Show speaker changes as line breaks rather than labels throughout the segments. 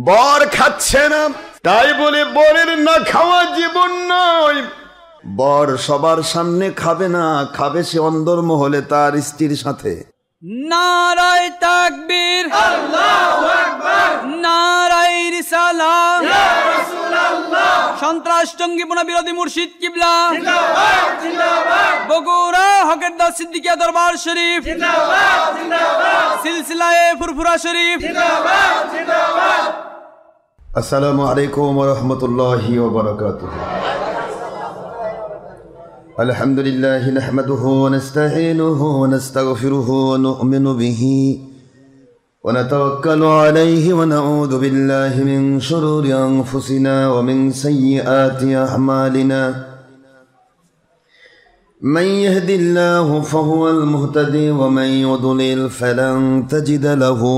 বর খাচ্ছে না, তাই বলে বরের না খাওয়া জীবন নয়। বর সবার সামনে খাবে না, খাবে সে অন্দরমহলে তার স্ত্রীর সাথে।
নারায়ে তাকবীর, আল্লাহু আকবার, নারায়ে রিসালাত, ইয়া রাসূলুল্লাহ। সন্ত্রাস জঙ্গিপনা বিরোধী মুর্শিদ কিবলা জিন্দাবাদ জিন্দাবাদ। বগুড়া হকের দাস সিদ্দিকিয়া দরবার শরীফ জিন্দাবাদ জিন্দাবাদ। সিলসিলায়ে ফুরফুরা শরীফ জিন্দাবাদ জিন্দাবাদ।
আসসালামু আলাইকুম ওয়া রাহমাতুল্লাহি ওয়া বারাকাতুহু। আলহামদুলিল্লাহি নাহমাদুহু ওয়া নাস্তাঈনুহু ওয়া নাস্তাগফিরুহু ওয়া নু'মিনু বিহি ওয়া নাতাওয়াক্কালু আলাইহি ওয়া নাউযু বিল্লাহি মিন শুরুরি আনফুসিনা ওয়া মিন সাইয়্যাতি আ'মালিনা। মান ইয়াহদিল্লাহু ফাহুয়াল মুহতাদি ওয়া মান ইউদ্লিল ফালান তাজিদা লাহু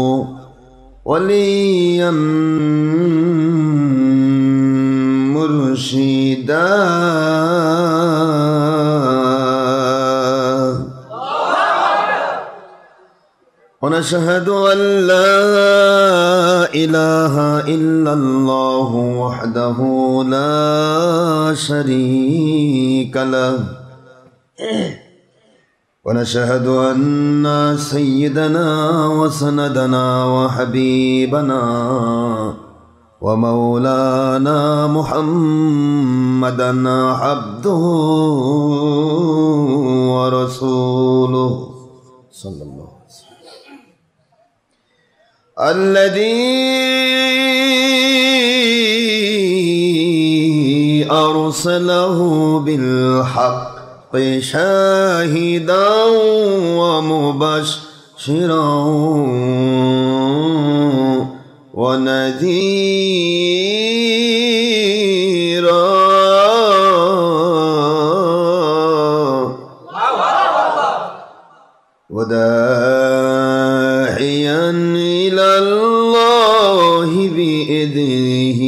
وليا مرشدا ونشهد أن لا إله إلا الله وحده لا شريك له ونشهد أن سيدنا وسندنا وحبيبنا ومولانا محمدا عبده ورسوله صلى الله عليه وسلم الذي أرسله بالحق شاهدا ومبشرا ونذيرا وداعيا إلى الله بإذنه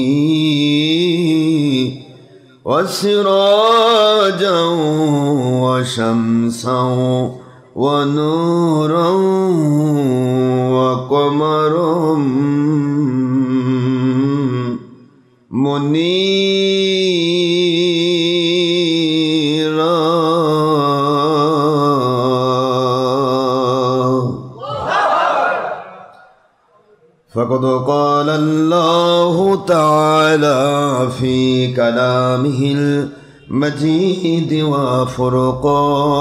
وسراجا وشمسا ونورا وقمرا منيرا فقد قال الله تعالى في كلامه المجيد وفرقانه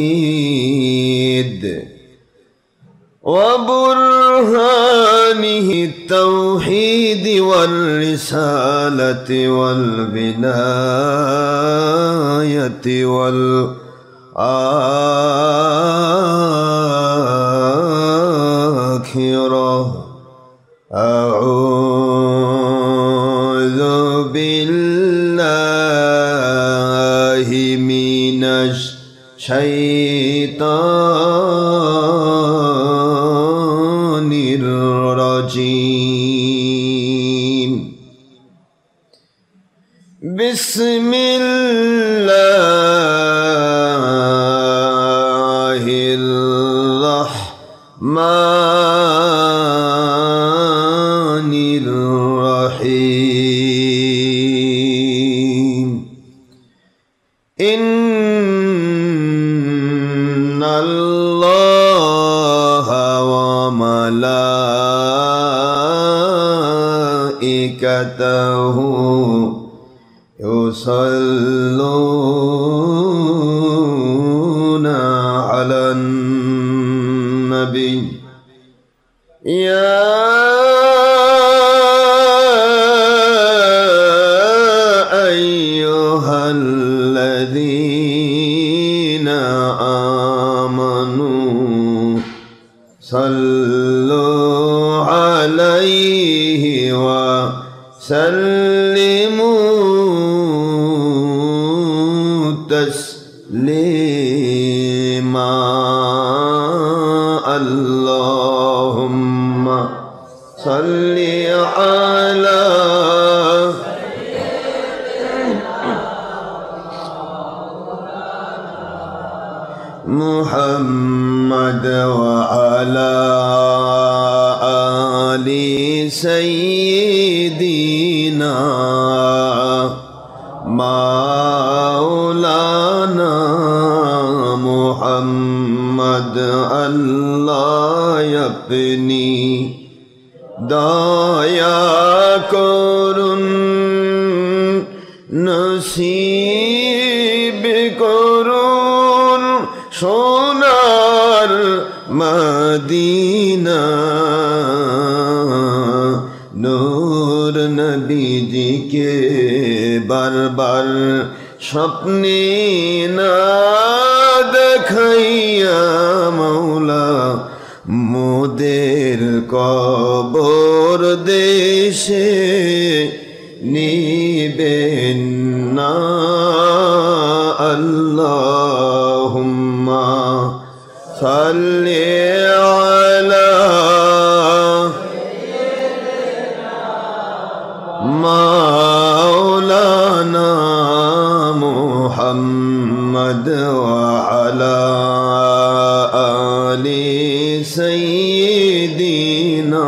الحميد وبرهانه التوحيد والرسالة والبداية والآخرة. أعوذ بالله من الشيطان الرجيم. بسم الله الرحمن الرحيم. إن الله وملائكته يصلون على النبي يا أيها الذين آمنوا صلوا عليه وسلموا تسليما. اللهم صل على محمد وعلى আলি সাইয়্যিদিনা মাওলানা মুহাম্মদ আল্লাহ আপনি দয়া করুন নসিব করুন সোনার মদিনা নূর নবীজিকে বারবার স্বপ্নে না দেখাইয়া মৌলা মোদের কবর দেশে নিবেন না আল্লাহুম্মা সাল্লি আলা মাওলানা মুহাম্মদ ওয়া আলা আলি সাইয়্যিদিনা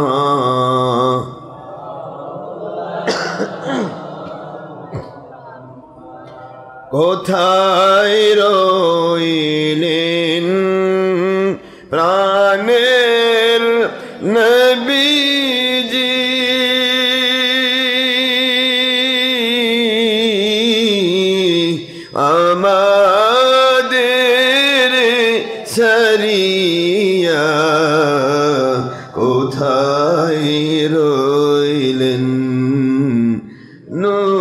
কোথায় রইলেন প্রাণের নবীজি আমাদের সারিয়া কোথায় রইলেন নূরের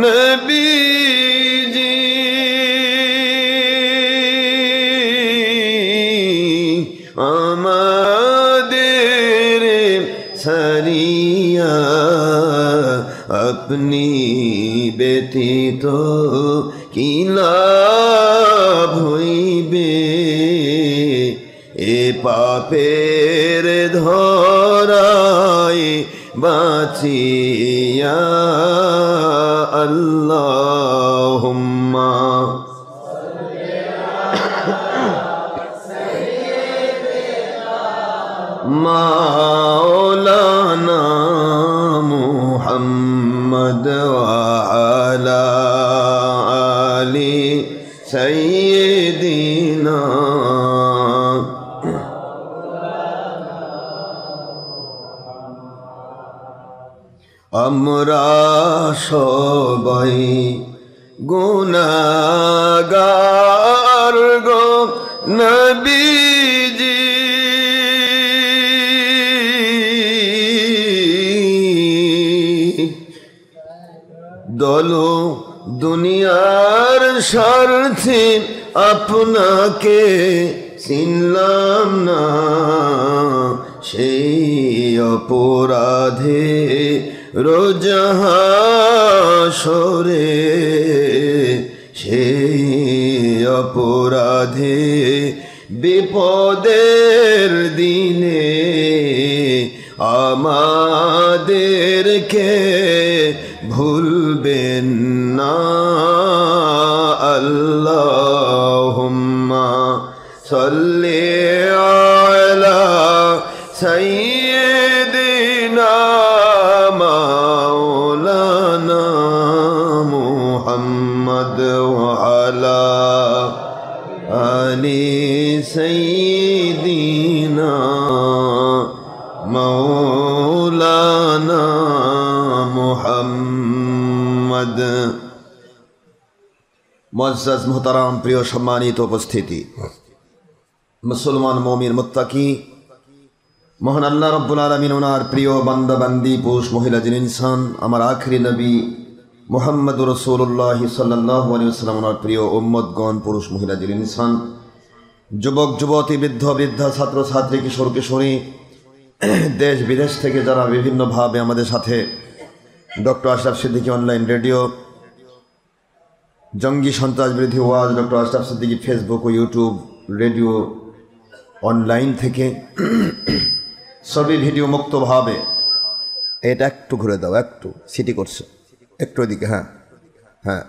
নবীজি আমাদের সারিয়া আপনি ব্যতীত কি লাভ হইবে এ পাপের ধরায় বাঁচিয়া আল্লাহুম্মা মাওলানা মুহাম্মদ ওয়া আলা আলি সাইয়্যিদিনা আমরা সবাই গুনাহগার গো নবীজি দলো দুনিয়ার স্বার্থে আপনাকে চিনলাম না সেই অপরাধে রোজ হাসরে সেই অপরাধে বিপদের দিনে আমাদেরকে ভুলবেন না আল্লাহুম্মা সাল্লি আলা সাইয়্যিদিনা মাওলানা মুহাম্মদ ওয়া আলা আলি সাইয়্যিদিনা মাওলানা মুহাম্মদ। মুআজ্জাজ মুহতারাম প্রিয় সম্মানিত উপস্থিতি, মুসলমান মুমিন মুত্তাকি মহান আল্লাহ রাব্বুল আলামিন ওনার প্রিয় বান্দা বান্দি পুরুষ মহিলা জিন ইনসান আমার আখেরি নবী মুহাম্মদুর রাসূলুল্লাহ সাল্লাল্লাহু আলাইহি ওয়াসাল্লাম ওনার প্রিয় উম্মতগণ পুরুষ মহিলা জিন ইনসান যুবক যুবতী বৃদ্ধ বৃদ্ধা ছাত্র ছাত্রী কিশোর কিশোরী দেশ বিদেশ থেকে যারা বিভিন্নভাবে আমাদের সাথে doctor Ashraf Siddiqui online radio, জঙ্গি সন্ত্রাস বিরোধী ওয়াজ ডক্টর আশরাফ সিদ্দিকী ফেসবুক ও ইউটিউব রেডিও অনলাইন থেকে ছবি ভিডিও মুক্তভাবে, এটা একটু ঘুরে দাও, একটু সিটি করছে একটু ওইদিকে, হ্যাঁ হ্যাঁ,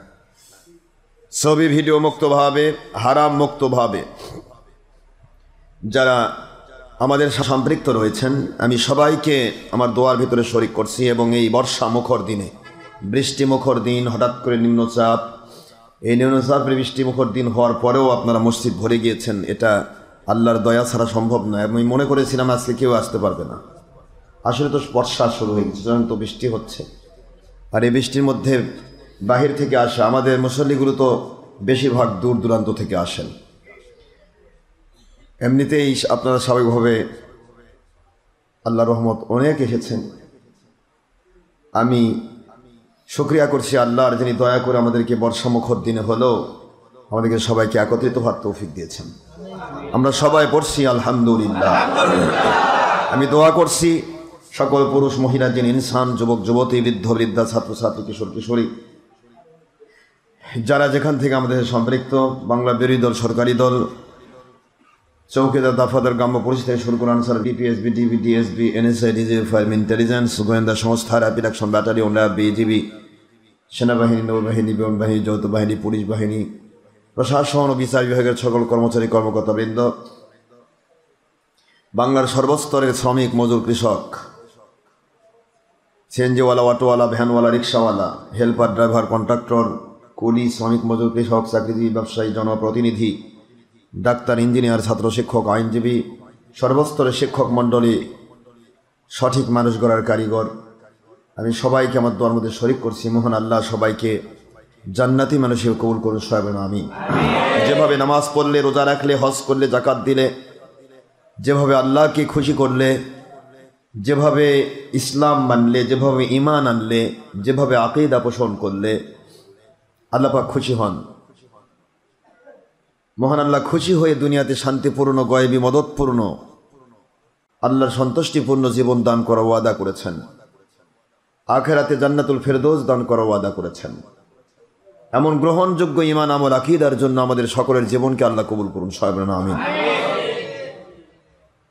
ছবি ভিডিও মুক্তভাবে হারাম মুক্তভাবে যারা আমাদের সম্পৃক্ত রয়েছেন, আমি সবাইকে আমার দোয়ার ভিতরে শরিক করছি। এবং এই বর্ষা মুখর দিনে, বৃষ্টি মুখর দিন, হঠাৎ করে নিম্নচাপ, এই নিম্নচাপের বৃষ্টি মুখর দিন হওয়ার পরেও আপনারা মসজিদ ভরে গিয়েছেন, এটা আল্লাহর দয়া ছাড়া সম্ভব নয়। আমি মনে করেছিলাম আজকে কেউ আসতে পারবে না। আসলে তো বর্ষা শুরু হয়ে গেছে, যখন তো বৃষ্টি হচ্ছে, আর এই বৃষ্টির মধ্যে বাহির থেকে আসা আমাদের মুসল্লিগুলো তো বেশিরভাগ দূর দূরান্ত থেকে আসেন। এমনিতেই আপনারা স্বাভাবিকভাবে আল্লাহর রহমত অনেক এসেছেন। আমি শুকরিয়া করছি আল্লাহর, যিনি দয়া করে আমাদেরকে বর্ষামুখর দিনে হলেও আমাদেরকে সবাইকে একত্রিত হওয়ার তৌফিক দিয়েছেন। আমরা সবাই পড়ছি আলহামদুলিল্লাহ। আমি দোয়া করছি সকল পুরুষ মহিলা, যিনি ইনসান, যুবক যুবতী, বৃদ্ধ বৃদ্ধা, ছাত্রছাত্রী, কিশোর কিশোরী, যারা যেখান থেকে আমাদের সম্পৃক্ত, বাংলা বিরোধী দল, সরকারি দল, চৌকিদার, দাফাদার, গ্রাম্য পুলিশ থেকে শুরু করে Ansar, BPSB, DB, DSB, NSI, DGF, intelligence, গোয়েন্দা সংস্থা, rapid action battalion, RAB, BGB, সেনাবাহিনী, নৌবাহিনী, বিমান বাহিনী, যৌথ বাহিনী, পুলিশ বাহিনী, প্রশাসন ও বিচার বিভাগের সকল কর্মচারী কর্মকর্তাবৃন্দ, বাংলার সর্বস্তরের শ্রমিক, মজুর, কৃষক, সিএনজিওয়ালা, অটোওয়ালা, ভ্যানওয়ালা, রিক্সাওয়ালা, হেল্পার, ড্রাইভার, কন্ট্রাক্টর, কুলি, শ্রমিক, মজুর, কৃষক, চাকরিজীবী, ব্যবসায়ী, জনপ্রতিনিধি, ডাক্তার, ইঞ্জিনিয়ার, ছাত্র, শিক্ষক, আইনজীবী, সর্বস্তরের শিক্ষক মণ্ডলী, সঠিক মানুষ গড়ার কারিগর, আমি সবাইকে আমার দোয়ার মধ্যে শরিক করছি। মহান আল্লাহ সবাইকে জান্নাতি মানুষ হিসেবে কবুল করুন, সবাই আমিন। যেভাবে নামাজ পড়লে, রোজা রাখলে, হজ করলে, যাকাত দিলে, যেভাবে আল্লাহকে খুশি করলে, যেভাবে ইসলাম মানলে, যেভাবে ঈমান আনলে, যেভাবে আকীদা পোষণ করলে আল্লাহ পাক খুশি হন। মহান আল্লাহ খুশি হয়ে দুনিয়াতে শান্তিপূর্ণ, গয়বী, মদতপূর্ণ, আল্লাহর সন্তুষ্টিপূর্ণ জীবন দান করার ওয়াদা করেছেন। আখিরাতে জান্নাতুল ফেরদৌস দান করার ওয়াদা করেছেন। এমন গ্রহণযোগ্য ঈমান, আমল, আকীদার জন্য আমাদের সকলের জীবনকে আল্লাহ কবুল করুন, সবাই বলেন আমিন।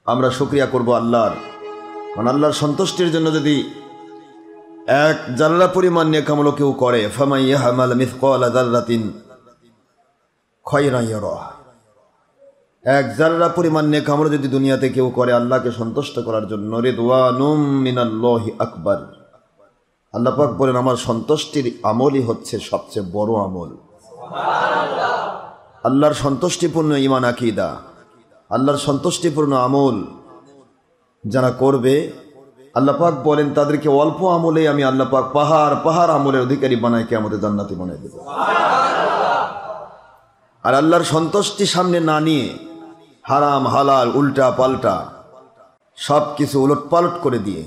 আমরা শুকরিয়া করব আল্লাহর, কারণ আল্লাহর সন্তুষ্টির জন্য যদি এক জাররা পরিমাণ নেক আমল কেউ করে, ফামান ইয়ামাল মিসকালা যাররাতিন খায়রান ইয়ারা, এক জাররা পরিমাণ নেক আমল যদি দুনিয়াতে কেউ করে আল্লাহকে সন্তুষ্ট করার জন্য, রিদওয়ানুম মিনাল্লাহি আকবার, আল্লাহ পাক বলেন আমার সন্তুষ্টির আমলই হচ্ছে সবচেয়ে বড় আমল। আল্লাহর সন্তুষ্টিপূর্ণ ঈমান, আকীদা, আল্লাহর সন্তুষ্টিপূর্ণ আমল যারা করবে, আল্লাহ পাক বলেন তাদেরকে অল্প আমলে আমি আল্লাহ পাক পাহাড় পাহাড় আমলের অধিকারী বানায় কিয়ামতে জান্নাতি বানায় দেব। আর আল্লাহর সন্তুষ্টি সামনে না নিয়ে হারাম হালাল উল্টা পাল্টা সব কিছু উলট পালট করে দিয়ে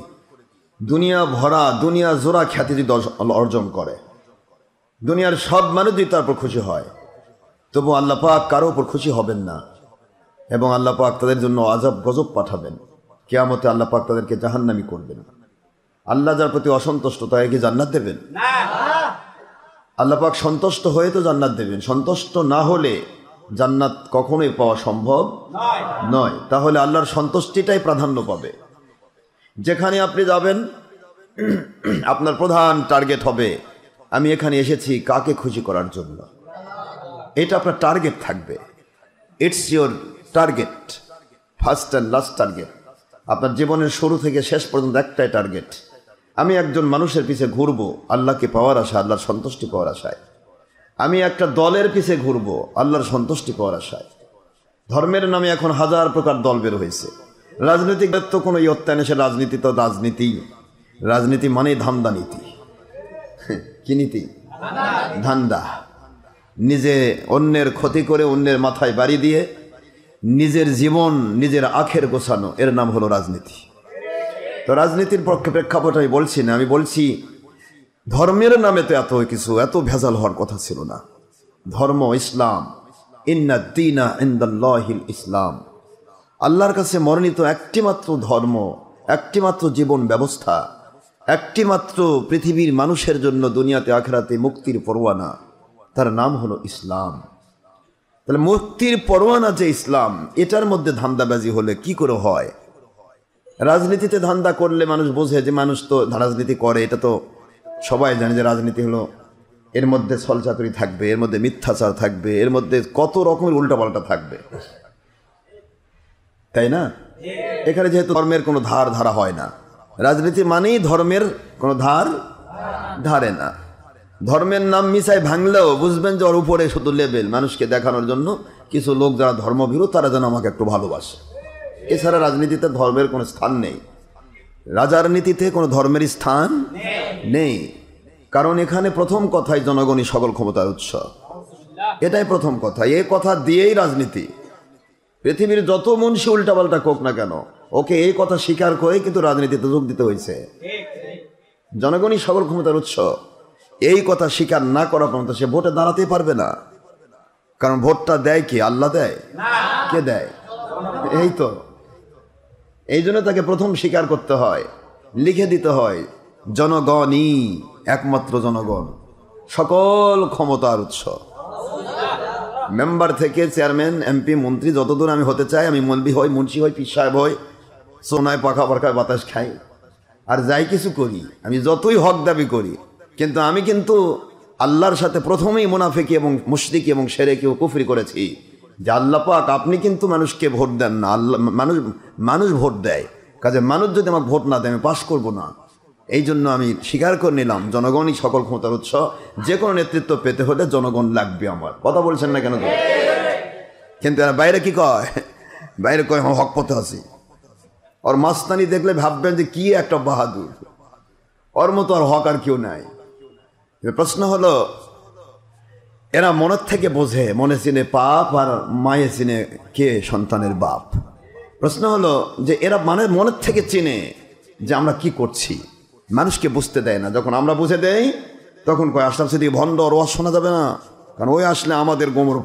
দুনিয়া ভরা, দুনিয়া জোড়া খ্যাতি যদি অর্জন করে, দুনিয়ার সব মানুষ যদি তার উপর খুশি হয়, তবু আল্লাহ পাক কারো উপর খুশি হবেন না, এবং আল্লাহ পাক তাদের জন্য আযাব গজব পাঠাবেন। কিয়ামতে আল্লাহ পাক তাদেরকে জাহান্নামী করবেন। আল্লাহ যার প্রতি অসন্তুষ্ট তাকে কি জান্নাত দেবেন? আল্লাহ পাক সন্তুষ্ট হয়ে তো জান্নাত দেবেন, সন্তুষ্ট না হলে জান্নাত কখনোই পাওয়া সম্ভব নয়। তাহলে আল্লাহর সন্তুষ্টিটাই প্রাধান্য পাবে। যেখানে আপনি যাবেন আপনার প্রধান টার্গেট হবে আমি এখানে এসেছি কাকে খুশি করার জন্য। এটা আপনার টার্গেট থাকবে। It's your target, first and last target. আপনার জীবনের শুরু থেকে শেষ পর্যন্ত একটাই টার্গেট, আমি একজন মানুষের পিছে ঘুরবো আল্লাহকে পাওয়ার আশায়, আল্লাহর সন্তুষ্টি পাওয়ার আশায়। আমি একটা দলের পিছে ঘুরবো আল্লাহর সন্তুষ্টি পাওয়ার আশায়। ধর্মের নামে এখন হাজার প্রকার দল বের হয়েছে। রাজনৈতিক তো কোনো ইয়ত্তা নেই, সে রাজনীতি তো রাজনীতি। রাজনীতি মানে ধান্দা নীতি। কি নীতি? ধান্দা। নিজে অন্যের ক্ষতি করে অন্যের মাথায় বাড়ি দিয়ে নিজের জীবন নিজের আখের গোছানো, এর নাম হলো রাজনীতি। তো রাজনীতির পক্ষে প্রেক্ষাপট আমি বলছি না, আমি বলছি ধর্মের নামে তো এত কিছু, এত ভেজাল হওয়ার কথা ছিল না। ধর্ম ইসলাম, ইন্না দীনা ইনদাল্লাহিল ইসলাম, আল্লাহর কাছে মনোনীত একটিমাত্র ধর্ম, একটিমাত্র জীবন ব্যবস্থা, একটিমাত্র পৃথিবীর মানুষের জন্য দুনিয়াতে আখিরাতে মুক্তির পরোয়ানা, তার নাম হলো ইসলাম। তাহলে মুক্তির পরোয়ানা যে ইসলাম, এটার মধ্যে ধান্দাবাজি হলে কি করে হয়? রাজনীতিতে ধান্দা করলে মানুষ বোঝে যে মানুষ তো রাজনীতি করে, এটা তো সবাই জানে যে রাজনীতি হলো, এর মধ্যে ছলচাতুরি থাকবে, এর মধ্যে মিথ্যাচার থাকবে, এর মধ্যে কত রকমের উল্টাপাল্টা থাকবে, তাই না? এখানে যেহেতু ধর্মের কোনো ধার ধারা হয় না, রাজনীতি মানেই ধর্মের কোনো ধার ধারে না। ধর্মের নাম মিশাই ভাঙলেও বুঝবেন যে ওর উপরে শুধু লেবেল, মানুষকে দেখানোর জন্য কিছু লোক যারা ধর্মভীরু তারা যেন আমাকে একটু ভালোবাসে। এছাড়া রাজনীতিতে ধর্মের কোনো স্থান নেই, রাজার নীতিতে কোনো ধর্মের স্থান নেই। কারণ এখানে প্রথম কথাই জনগণই সকল ক্ষমতার উৎস, এটাই প্রথম কথা। এই কথা দিয়েই রাজনীতি, পৃথিবীর যত মুন্সি উল্টাপাল্টা কোক না কেন, ওকে এই কথা স্বীকার করে কিন্তু রাজনীতিতে যোগ দিতে হয়েছে। জনগণই সকল ক্ষমতার উৎস, এই কথা স্বীকার না করা পর্যন্ত সে ভোটে দাঁড়াতেই পারবে না। কারণ ভোটটা দেয় কি? আল্লাহ দেয়? কে দেয়? এই তো, এই জন্য তাকে প্রথম স্বীকার করতে হয়, লিখে দিতে হয় জনগণই একমাত্র জনগণ সকল ক্ষমতার উৎস। মেম্বার থেকে চেয়ারম্যান, এমপি, মন্ত্রী, যতদূর আমি হতে চাই, আমি মন্ত্রী হই, মুন্সি হই, পীর সাহেব হই, সোনায় পাখা পাখায় বাতাস খাই, আর যাই কিছু করি, আমি যতই হক দাবি করি, কিন্তু আমি কিন্তু আল্লাহর সাথে প্রথমেই মুনাফিকি এবং মুশরিকি এবং শিরকি ও কুফরি করেছি যে আল্লাহ পাক আপনি কিন্তু মানুষকে ভোট দেন না, আল্লাহ মানুষ ভোট দেয়, কাজে মানুষ যদি আমাকে ভোট না দেয় আমি পাস করব না। এই জন্য আমি স্বীকার করে নিলাম জনগণই সকল ক্ষমতার উৎস, যে কোনো নেতৃত্ব পেতে হলে জনগণ লাগবে আমার। কথা বলছেন না কেন? কিন্তু এরা বাইরে কি কয়? বাইরে কয় হক পথে আছি। ওর মাস্তানি দেখলে ভাববেন যে কি একটা বাহাদুর, ওর মতো আর হক আর কেউ নাই। প্রশ্ন হলো, এরা মনের থেকে বোঝে, মনে চিনে পাপ আর মায়ে চিনে কে সন্তানের বাপ। প্রশ্ন হলো যে এরা মনের থেকে চিনে যে আমরা কি করছি, মানুষকে বুঝতে দেয় না। যখন আমরা বুঝে দেই তখন কয় আশরাফ সিদ্দিকী ভণ্ড, ওর ওয়াজ শোনা যাবে না, কারণ ওই আসলে আমাদের গোমর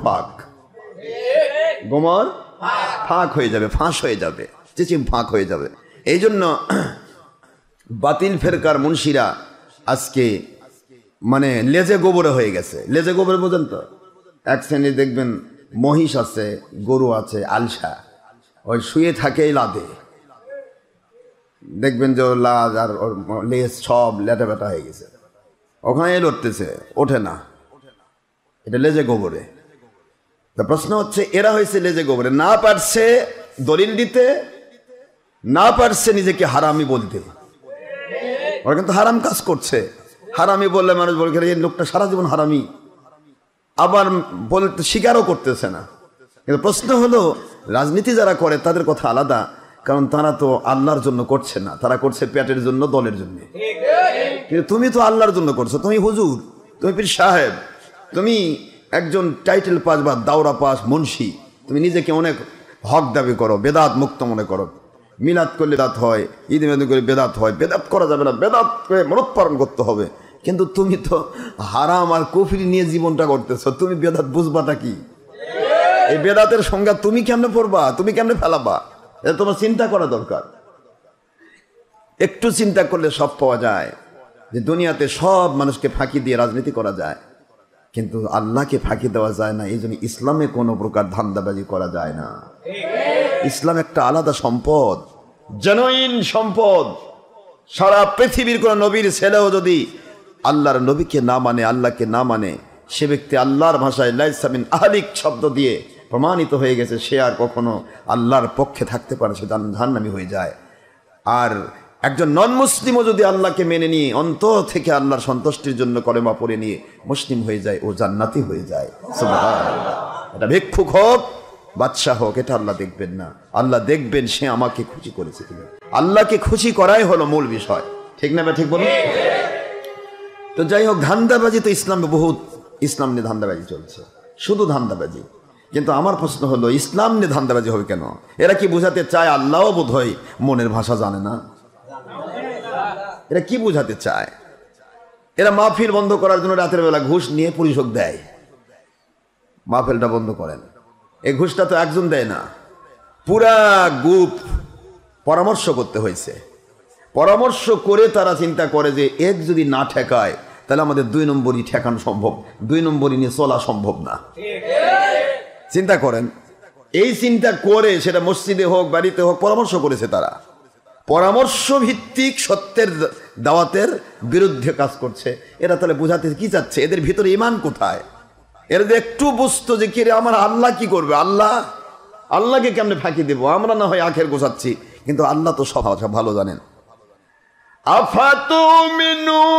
ফাঁক হয়ে যাবে, ফাঁস হয়ে যাবে, চিচিম ফাঁক হয়ে যাবে। এই জন্য বাতিল ফেরকার মুন্সিরা আজকে মানে লেজে গোবরে হয়ে গেছে। লেজে গোবরে বোঝেন তো? এক শ্রেণী দেখবেন মহিষ আছে, গরু আছে, আলসা, ওই শুয়ে থাকেই লাদে, দেখবেন যে ওর লাজ আর ওর লেজ সব লেটা বেটা হয়ে গেছে, ওখানে লড়তেছে, ওঠে না, এটা লেজে গোবরে। তা প্রশ্ন হচ্ছে এরা হয়েছে লেজে গোবরে, না পারছে দলিল দিতে, না পারছে নিজেকে হারামি বলতে। ওরা কিন্তু হারাম কাজ করছে, হারামি বললে মানুষ বলছে এই লোকটা সারা জীবন হারামি, আবার বলতে স্বীকারও করতেছে না। কিন্তু প্রশ্ন হলো রাজনীতি যারা করে তাদের কথা আলাদা, কারণ তারা তো আল্লাহর জন্য করছে না, তারা করছে পেটের জন্য, দলের জন্য। কিন্তু তুমি তো আল্লাহর জন্য করছো, তুমি হুজুর, তুমি পীর সাহেব, তুমি একজন টাইটেল পাস বা দাওরা পাস মুন্সি, তুমি নিজেকে অনেক হক দাবি করো, বেদাত মুক্ত মনে করো, মিলাদ করলে বেদাত হয়, ঈদ মিলাদ করে বেদাত হয়, বেদাত করা যাবে না, বেদাত করে মনোৎপাদন করতে হবে। কিন্তু তুমি তো হারাম আর কুফরি নিয়ে জীবনটা করতেছো, তুমি বেদাত বুঝবাটা কি? এই বেদাতের সংজ্ঞা তুমি কেমনে পড়বা, তুমি কেমনে ফেলাবা? এটা তোমার চিন্তা করা দরকার। একটু চিন্তা করলে সব পাওয়া যায় যে দুনিয়াতে সব মানুষকে ফাঁকি দিয়ে রাজনীতি করা যায়, কিন্তু আল্লাহকে ফাঁকি দেওয়া যায় না। এই জন্য ইসলামে কোনো প্রকার ধান্দাবাজি করা যায় না। ইসলাম একটা আলাদা সম্পদ, জেনুইন সম্পদ। সারা পৃথিবীর কোন নবীর ছেলেও যদি আল্লাহর নবীকে না মানে, আল্লাহকে না মানে, সে ব্যক্তি আল্লাহর ভাষায় লাইসা মিন আহলিক শব্দ দিয়ে প্রমাণিত হয়ে গেছে, সে আর কখনো আল্লাহর পক্ষে থাকতে পারে, সে জাহান্নামী হয়ে যায়। আর একজন নন মুসলিমও যদি আল্লাহকে মেনে নিয়ে অন্তর থেকে আল্লাহর সন্তুষ্টির জন্য কলেমা পড়ে নিয়ে মুসলিম হয়ে যায়, ও জান্নাতি হয়ে যায়। সুবহানাল্লাহ। এটা ভিক্ষুক হোক, বাদশাহ হোক, এটা আল্লাহ দেখবেন না। আল্লাহ দেখবেন সে আমাকে খুশি করেছে কিনা। আল্লাহকে খুশি করাই হলো মূল বিষয়, ঠিক না? ঠিক বলুন। তো যাই হোক, ধান্দাবাজি তো ইসলামে বহুত, ইসলাম নিয়ে ধান্দাবাজি চলছে, শুধু ধান্দাবাজি। কিন্তু আমার প্রশ্ন হলো, ইসলাম নিয়ে ধান্দাবাজি হবে কেন? এরা কি বোঝাতে চায় আল্লাহও বোধ হয় মনের ভাষা জানে না? এরা কি বোঝাতে চায়? এরা মাহফিল বন্ধ করার জন্য রাতের বেলা ঘুষ নিয়ে পরিশোধ দেয়, মাহফিলটা বন্ধ করেন। এই ঘুষটা তো একজন দেয় না, পুরা গ্রুপ পরামর্শ করতে হয়েছে। পরামর্শ করে তারা চিন্তা করে যে এক যদি না ঠেকায় তাহলে আমাদের 2 নম্বরই ঠেকানো সম্ভব, 2 নম্বরই নিয়ে চলা সম্ভব না। চিন্তা করেন, এই চিন্তা করে সেটা মসজিদে হোক, বাড়িতে হোক, পরামর্শ করেছে তারা। পরামর্শ ভিত্তিক সত্যের দাওয়াতের বিরুদ্ধে কাজ করছে। এরা তাহলে বোঝাতে কি চাচ্ছে? এদের ভিতরে ঈমান কোথায়? এরা একটু বুঝতো যে কি রে, আমার আল্লাহ কি করবে, আল্লাহ আল্লাহকে কেমনে ফাঁকি দেব? আমরা না হয় আখের গোছাচ্ছি, কিন্তু আল্লাহ তো সব ভালো জানেন। আফাতুমিনুনা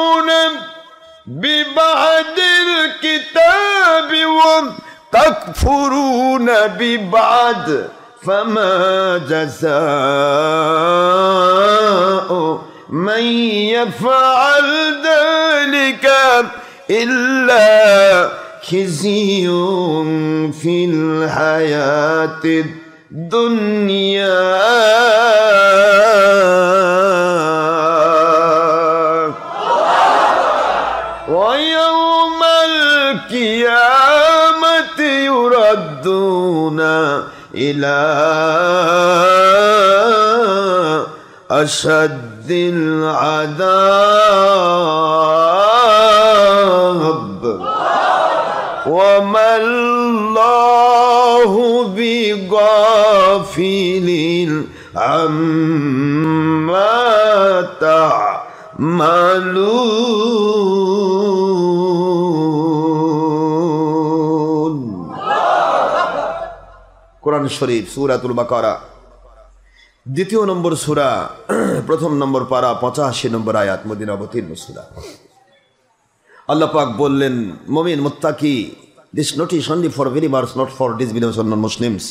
বিবাদিল কিতাবি ওয়া তাকফুরুনা বিবাদ ফামা জাযাউ মান ইয়াফআল যালিকা ইল্লা খিজিয়ুন ফিল হায়াতিদ দুনিয়া ওয়া ইয়াউমাল কিয়ামাতি ইউরাদ্দুনা ইলা আশাদ্দিল আযাব ওয়া মাল্লাহু বিগাফিলিন আম্মা তা'মালুন। কোরআন শরীফ সূরাতুল বাকারা 2 নম্বর সূরা, 1 নম্বর পারা, 85 নম্বর আয়াত, মদিনা অবতীর্ণ সূরা। আল্লাহ পাক বললেন, মুমিন মুত্তাকি, this notice only for believers, not for disbelievers or non-Muslims.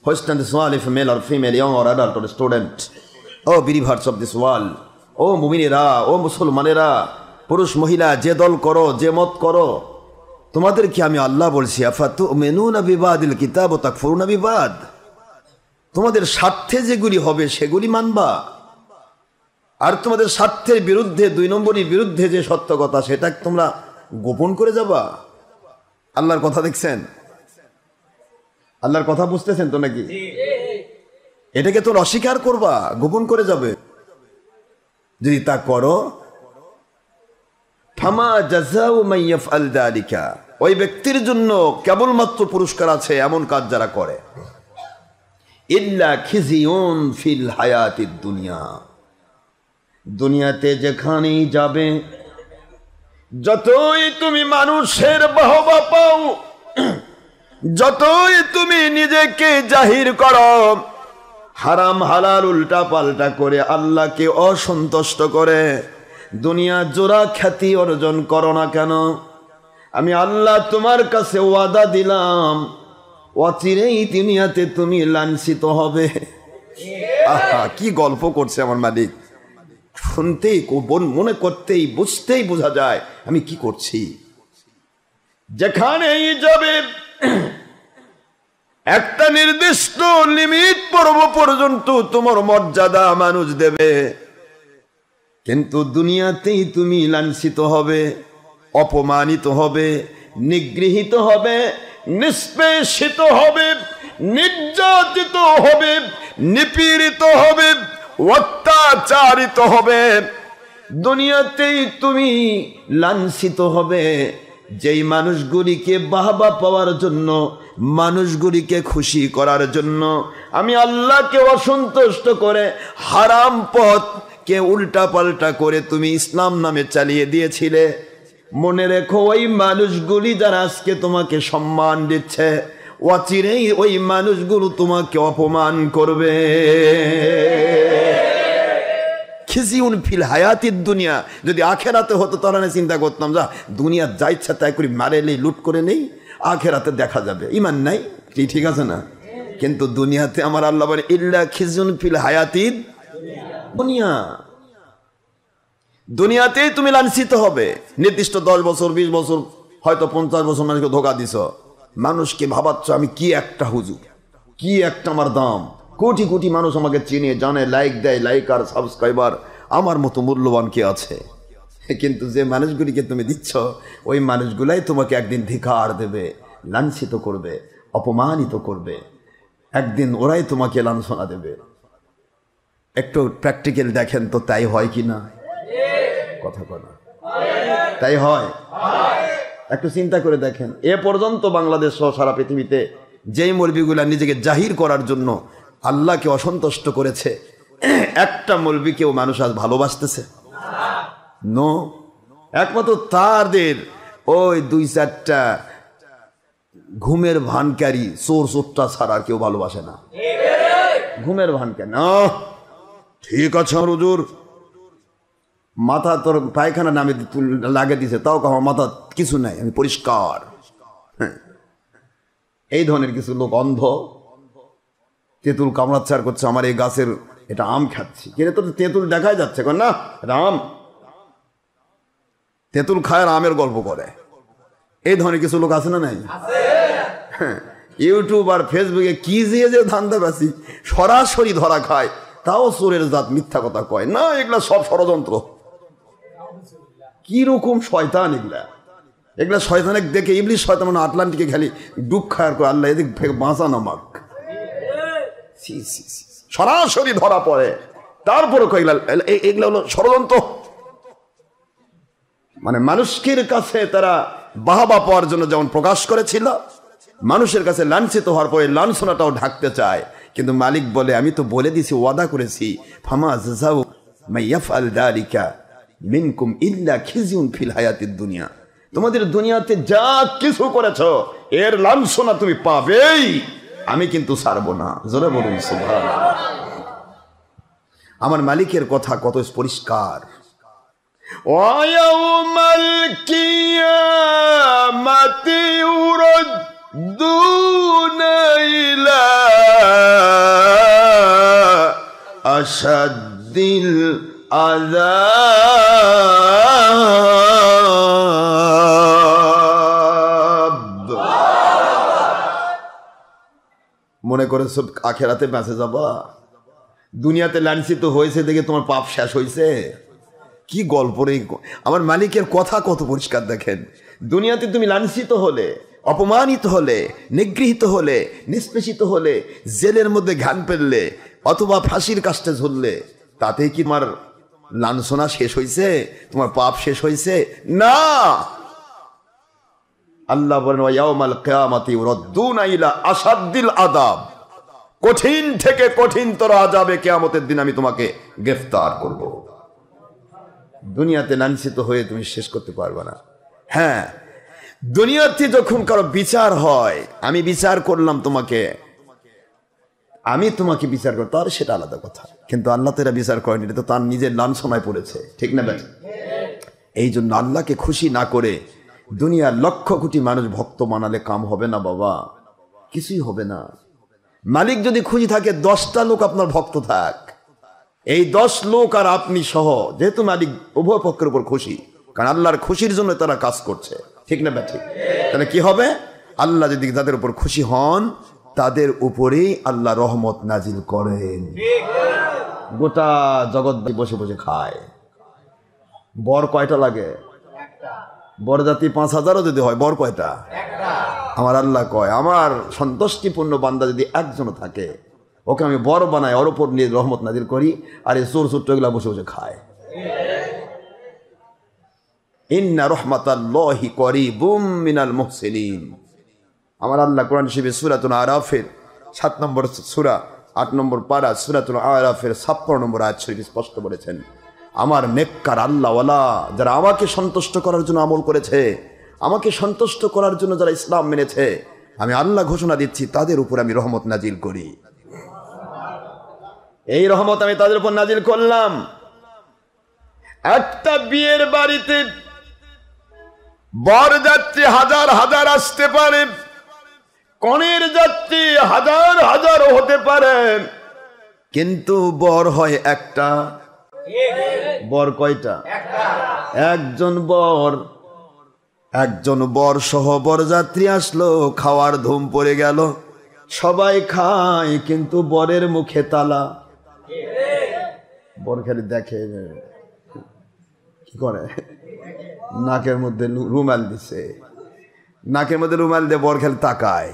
Question this world, if male or female, young or adult or student. Oh believers of this world, ও মুমিনেরা, ও মুসলমানেরা, পুরুষ মহিলা, যে দল করো, যে মত করো, তোমাদেরকে আমি আল্লাহ বলছি, আফাতুমিনুনা বিবাদিল কিতাব ওয়া তাকফুরুনা বিবাদ। তোমাদের স্বার্থে যেগুলি হবে সেগুলি মানবা, আর তোমাদের স্বার্থের বিরুদ্ধে, 2 নম্বরের বিরুদ্ধে যে সত্য কথা, সেটা তোমরা গোপন করে যাবা। আল্লাহর কথা দেখছেন? আল্লাহর কথা বুঝতেছেন তো নাকি? এটাকে তোমরা অস্বীকার করবা, গোপন করে যাবে। যদি তা করো, ফামা জাযাউ মান ইয়াফআল যালিকা, ওই ব্যক্তির জন্য কেবলমাত্র পুরস্কার আছে এমন কাজ যারা করে, ইল্লা খিজিয়ুন ফিল হায়াতিদ দুনিয়া, দুনিয়াতে যেখানেই যাবে, যতই তুমি মানুষের বাহবা পাও, যতই তুমি নিজেকে জাহির করো, হারাম হালাল উল্টা পাল্টা করে আল্লাহকে অসন্তুষ্ট করে দুনিয়া জোড়া খ্যাতি অর্জন করো না কেন, আমি আল্লাহ তোমার কাছে ওয়াদা দিলাম, অচিরেই দুনিয়াতে তুমি লাঞ্ছিত হবে। আহা, কি গল্প করছে আমার মালিক! শুনতেই, মনে করতেই, বুঝতেই বোঝা যায় আমি কি করছি। যেখানেই যাবে একটা নির্দিষ্ট লিমিট পর্যন্ত তোমার মর্যাদা মানুষ দেবে, কিন্তু দুনিয়াতেই তুমি লাঞ্ছিত হবে, অপমানিত হবে, নিগৃহীত হবে, নিষ্পেষিত হবে, নির্যাতিত হবে, নিপীড়িত হবে, অত্যাচারিত হবে, দুনিয়াতেই তুমি লাঞ্ছিত হবে। যেই মানুষগুলিকে বাহবা পাওয়ার জন্য, মানুষগুলিকে খুশি করার জন্য আমি আল্লাহকে অসন্তুষ্ট করে হারাম পথকে উল্টা পাল্টা করে তুমি ইসলাম নামে চালিয়ে দিয়েছিলে, মনে রেখো ওই মানুষগুলি যারা আজকে তোমাকে সম্মান দিচ্ছে, অচিরেই ওই মানুষগুলো তোমাকে অপমান করবে। খিজিউন ফিল হায়াতিদ দুনিয়া, যদি আখেরাতে হতো তাহলে চিন্তা করতাম, যা দুনিয়া যা ইচ্ছা তাই করি, মারেলেই লুট করে নেই, আখেরাতে দেখা যাবে। ইমান নাই, ঠিক আছে না? কিন্তু দুনিয়াতে আমার আল্লাহ বলে, ইল্লা খিজিউন ফিল হায়াতিদ দুনিয়া, দুনিয়াতেই তুমি লাঞ্ছিত হবে। নির্দিষ্ট 10 বছর, 20 বছর, হয়তো 50 বছর মানুষকে ধোকা দিছ, মানুষকে ভাবাচ্ছ আমি কি একটা হুজুর, কি একটা আমার দাম, কোটি কোটি মানুষ আমাকে চিনে জানে, লাইক দেয়, লাইক আর সাবস্ক্রাইবার, আমার মতো মূল্যবান কে আছে? কিন্তু যে মানুষগুলিকে তুমি দিচ্ছ, ওই মানুষগুলাই তোমাকে একদিন ধিক্কার দেবে, লাঞ্ছিত করবে, অপমানিত করবে, একদিন ওরাই তোমাকে লাঞ্ছনা দেবে। একটু প্র্যাকটিক্যাল দেখেন তো, তাই হয় কি না? কথা বলা তাই হয়? একটু চিন্তা করে দেখেন, এ পর্যন্ত বাংলাদেশ সহ সারা পৃথিবীতে যেই মৌলবীগুলা নিজেকে জাহির করার জন্য আল্লাহকে অসন্তুষ্ট করেছে, একটা মৌলবীকেও মানুষ আজ ভালোবাসতেছে? নো। একমাত্র তাদের ওই 2-4টা ঘুমের ভানকারী চোর চোরটা ছাড়া আর কেউ ভালোবাসে না। ঘুমের ভানকারী না, ঠিক আছে হুজুর, মাথা তোর পায়খানা নামে লাগিয়ে দিছে, তাও আমার মাথা কিছু নাই, আমি পরিষ্কার। হ্যাঁ, এই ধরনের কিছু লোক অন্ধ, তেঁতুল কামড়াচ্ছার করছে, আমার এই গাছের এটা আম খাচ্ছি, কিন্তু তো তেঁতুল দেখাই যাচ্ছে না, এটা আম, তেঁতুল খায় আর আমের গল্প করে। এই ধরনের কিছু লোক আছে না নাই? হ্যাঁ, ইউটিউব আর ফেসবুকে কি যে ধান্দাবাজি, সরাসরি ধরা খায়, তাও চোরের জাত, মিথ্যা কথা কয় না, এগুলা সব ষড়যন্ত্র। কি রকম শয়তান এগুলা, এগুলা শয়তানের দেখে ইবলিশ শয়তান আটলান্টিকে খালি ডুব খায়ার করে, আল্লাহ এদিক বাঁচান আমাক, সরাসরি ধরা পড়ে। তারপরে এগুলা হলো ষড়যন্ত্র। মানে মানুষের কাছে তারা বাহবা পাওয়ার জন্য যেমন প্রকাশ করেছিল, মানুষের কাছে লাঞ্ছিত হওয়ার পরে লাঞ্ছনাটাও ঢাকতে চায়। কিন্তু মালিক বলে, আমি তো বলে দিছি, ওয়াদা করেছি, ফামা জাযাউ মান ইয়াফআল যালিকা মিনকুম ইল্লা খিজিউন ফিল হায়াতিদ দুনিয়া, তোমাদের দুনিয়াতে যা কিছু করেছো এর লাঞ্ছনা তুমি পাবেই, আমি কিন্তু ছাড়বো না। জোরে বলুন সুবহানাল্লাহ। আমার মালিকের কথা কত পরিষ্কার। ওয়ায়াউমাল কিয়ামাতি ইউরাদ্দুনা ইলা আশাদ্দিল আযাব। মনে করেছো আখিরাতে বেঁচে যাবা? দুনিয়াতে লাঞ্ছিত হয়েছে দেখে তোমার পাপ শেষ হয়েছে? কি গল্প রে! আমার মালিকের কথা কত পরিষ্কার দেখেন। দুনিয়াতে তুমি লাঞ্ছিত হলে, অপমানিত হলে, নিগৃহীত হলে, নিষ্পেষিত হলে, জেলের মধ্যে ঘান ফেললে, অথবা ফাঁসির কাস্টে ঝুললে, তাতে কি তোমার লাঞ্ছনা শেষ হয়েছে? তোমার পাপ শেষ হয়েছে? না। আল্লাহ বলেন, ওয়ায়াউমাল কিয়ামাতি ইউরাদ্দুনা ইলা আশাদ্দিল আযাব, কঠিন থেকে কঠিনতর আযাবে কিয়ামতের দিন আমি তোমাকে গ্রেফতার করব। দুনিয়াতে লাঞ্ছিত হয়ে তুমি শেষ করতে পারবে না। হ্যাঁ, দুনিয়াতে যখন কারো বিচার হয়, আমি বিচার করলাম তোমাকে, আমি তোমাকে বিচার করতে, আর সেটা আলাদা কথা। কিন্তু আল্লাহ তো এরা বিচার করেনি, এটা তো তার নিজের লাঞ্ছনায় পড়েছে, ঠিক না বেটা? এই জন্য আল্লাহকে খুশি না করে দুনিয়ার লক্ষ কোটি মানুষ ভক্ত বানালে কাম হবে না বাবা, কিছুই হবে না। মালিক যদি খুশি থাকে, 10টা লোক আপনার ভক্ত থাক, এই 10 লোক আর আপনি সহ, যেহেতু মালিক উভয় পক্ষের উপর খুশি, কারণ আল্লাহর খুশির জন্য তারা কাজ করছে, ঠিক না ঠিক? তাহলে কি হবে? আল্লাহ যদি যাদের উপর খুশি হন, তাদের উপরেই আল্লাহ রহমত নাজিল করেন। গোটা জগৎ বসে বসে খায়। বর কয়টা লাগে? বরজাতি 5000ও যদি হয়, বর কয়টা? আমার আল্লাহ কয়, আমার সন্তুষ্টিপূর্ণ বান্দা যদি একজনও থাকে, ওকে আমি বড় বানাই, ওর উপর নিয়ে রহমত নাজিল করি, আর এই চোর চোরগুলা বসে বসে খায়। ইন্না রাহমাতাল্লাহি করিবুম মিনাল মুহসিনিন। আমার আল্লাহ কোরআন শরীফে সূরাতুল আরাফের 7 নম্বর সূরা 8 নম্বর পারা সূরাতুল আরাফের 56 নম্বর আয়াত শরীফ স্পষ্ট বলেছেন, আমার নেককার আল্লাহওয়ালা যারা আমাকে সন্তুষ্ট করার জন্য আমল করেছে, আমাকে সন্তুষ্ট করার জন্য যারা ইসলাম মেনেছে, আমি আল্লাহ ঘোষণা দিচ্ছি তাদের উপর আমি রহমত নাজিল করি। এই রহমত আমি তাদের উপর নাজিল করলাম। একটা বিয়ের বাড়িতে বর যাত্রী হাজার হাজার আসতে পারে, কনের যাত্রী হাজার হাজার হতে পারে, কিন্তু বর হয় একটা। বর কয়টা? একজন বর সহ বরযাত্রী আসলো, খাওয়ার ধুম পড়ে গেল, সবাই খায় কিন্তু বরের মুখে তালা। বর খালি দেখে, কি করে, নাকের মধ্যে রুমাল দিছে, নাকের মধ্যে রুমাল দিয়ে বর খালি তাকায়।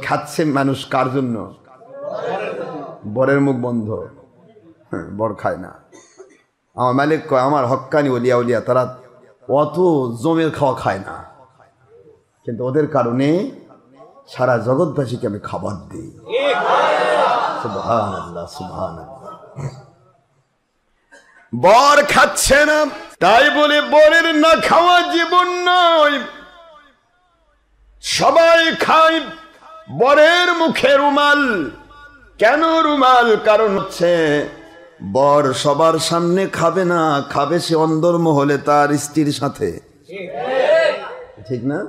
খাচ্ছে মানুষ কার জন্য? বরের মুখ বন্ধ, বর খায় না। আমার মালিক কয়, আমার হক্কানি ওলিয়া উলিয়া তারা অত জমের খাওয়া খায় না, কিন্তু ওদের কারণে সারা জগৎবাসীকে আমি খাবার দিই। সুবহানাল্লাহ, সুবহানাল্লাহ। বর খাচ্ছে না, তাই বলে বরের না খাওয়া জীবন নয়। সবাই খায় বরের মুখে রুমাল। কেন রুমাল? কারণ হচ্ছে বর সবার সামনে খাবে না, খাবে সে অন্দরমহলে তার স্ত্রীর সাথে। ঠিক না?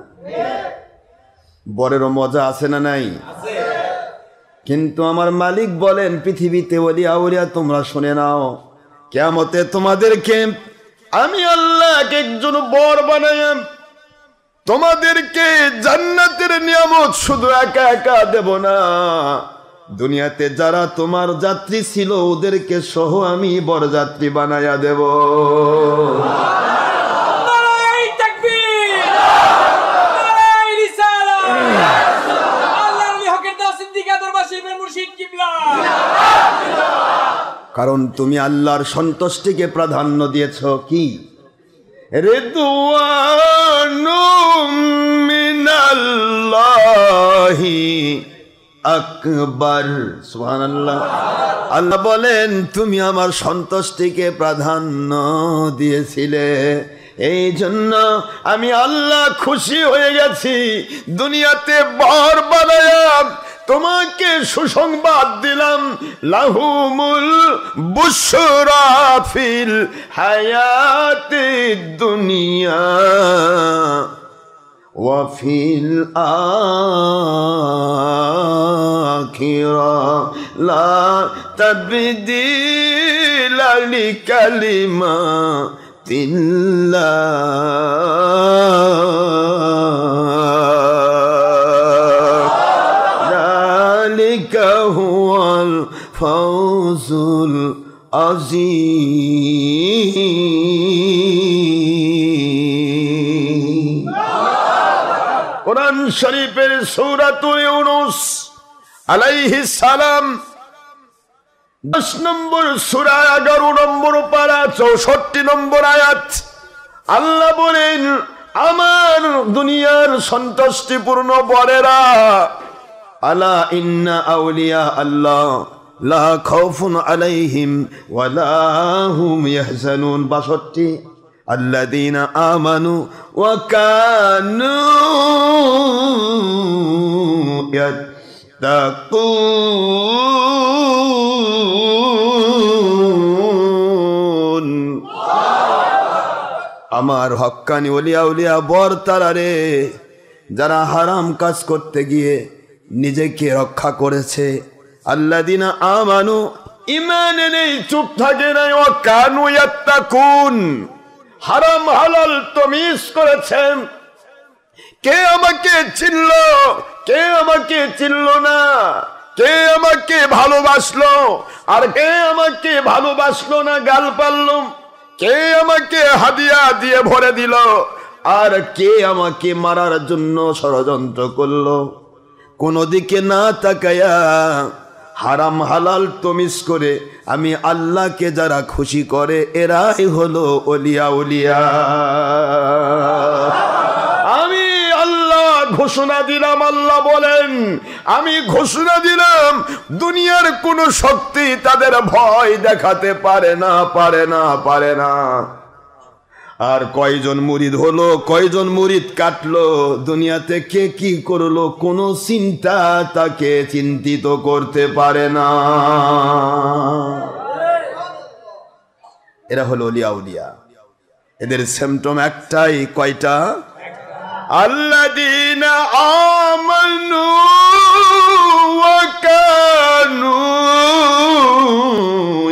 বরেরও মজা আছে না নাই? কিন্তু আমার মালিক বলেন, পৃথিবীতে ওলিয়া উলিয়া তোমরা শুনে নাও, কিয়ামতে তোমাদেরকে আমি আল্লাহ একজন বর বানাইয়া তোমাদেরকে জান্নাতের নিয়ামত শুধু একা একা দেব না, দুনিয়াতে যারা তোমার যাত্রী ছিল ওদেরকে সহ আমি বরযাত্রী বানাইয়া দেব। কারণ তুমি আল্লাহর সন্তুষ্টিকে প্রাধান্য দিয়েছ। কি? রিদওয়ানুম মিনাল্লাহি আকবার। সুবহানাল্লাহ। আল্লাহ বলেন তুমি আমার সন্তুষ্টিকে প্রাধান্য দিয়েছিলে, এই জন্য আমি আল্লাহ খুশি হয়ে গেছি। দুনিয়াতে বর বানায়া তোমাকে সুসংবাদ দিলাম, লাহুমুল বুশরা ফিল হায়াতিদ দুনিয়া ওয়া ফিল আখিরা লা তাবদীলা লিকালিমাতিল্লাহ যালিকা হুয়াল ফাওজুল আযীম। কোরআন শরীফের সূরাতুল ইউনূস আলাইহিস সালাম 10 নম্বর সূরা 11 নম্বর পারা 64 নম্বর আয়াত। আল্লাহ বলেন, আমার দুনিয়ার সন্তুষ্টিপূর্ণ বরেরা, আলা ইন্না আউলিয়া আল্লাহ লা খাউফুন আলাইহিম ওয়া লা হুম ইয়াহজানুন। 62 আল্লাযীনা আমানু ওয়া কানু ইয়াত্তাকুন। আমার হক্কানি ওলিয়া উলিয়া বর তারা রে, যারা হারাম কাজ করতে গিয়ে নিজেকে রক্ষা করেছে। আল্লাযীনা আমানু, ঈমান নেই, চুপ থাকে নাই, ওয়া কানু ইয়াত্তাকুন, হারাম হালাল তামিজ করেছেন। কে আমাকে চিনল, কে আমাকে চিনল না, কে আমাকে ভালোবাসলো আর কে আমাকে ভালোবাসলো না, গাল পারল, কে আমাকে হাদিয়া দিয়ে ভরে দিল আর কে আমাকে মারার জন্য ষড়যন্ত্র করলো। কোন দিকে না তাকায়া হারাম হালাল তমিজ করে আমি আল্লাহকে যারা খুশি করে এরাই হলো ওলিয়া উলিয়া। আমি আল্লাহ ঘোষণা দিলাম, আল্লাহ বলেন আমি ঘোষণা দিলাম দুনিয়ার কোন শক্তি তাদের ভয় দেখাতে পারে না, পারে না, পারে না। আর কয়জন মুরিদ হলো, কয়জন মুরিদ কাটলো, দুনিয়াতে কে কি করলো কোন চিন্তা তাকে চিন্তিত করতে পারে না। এরা হলো ওলিয়া উলিয়া। এদের সিম্পটম একটাই, কয়টা? আল্লাযীনা আমানু ওয়া কানু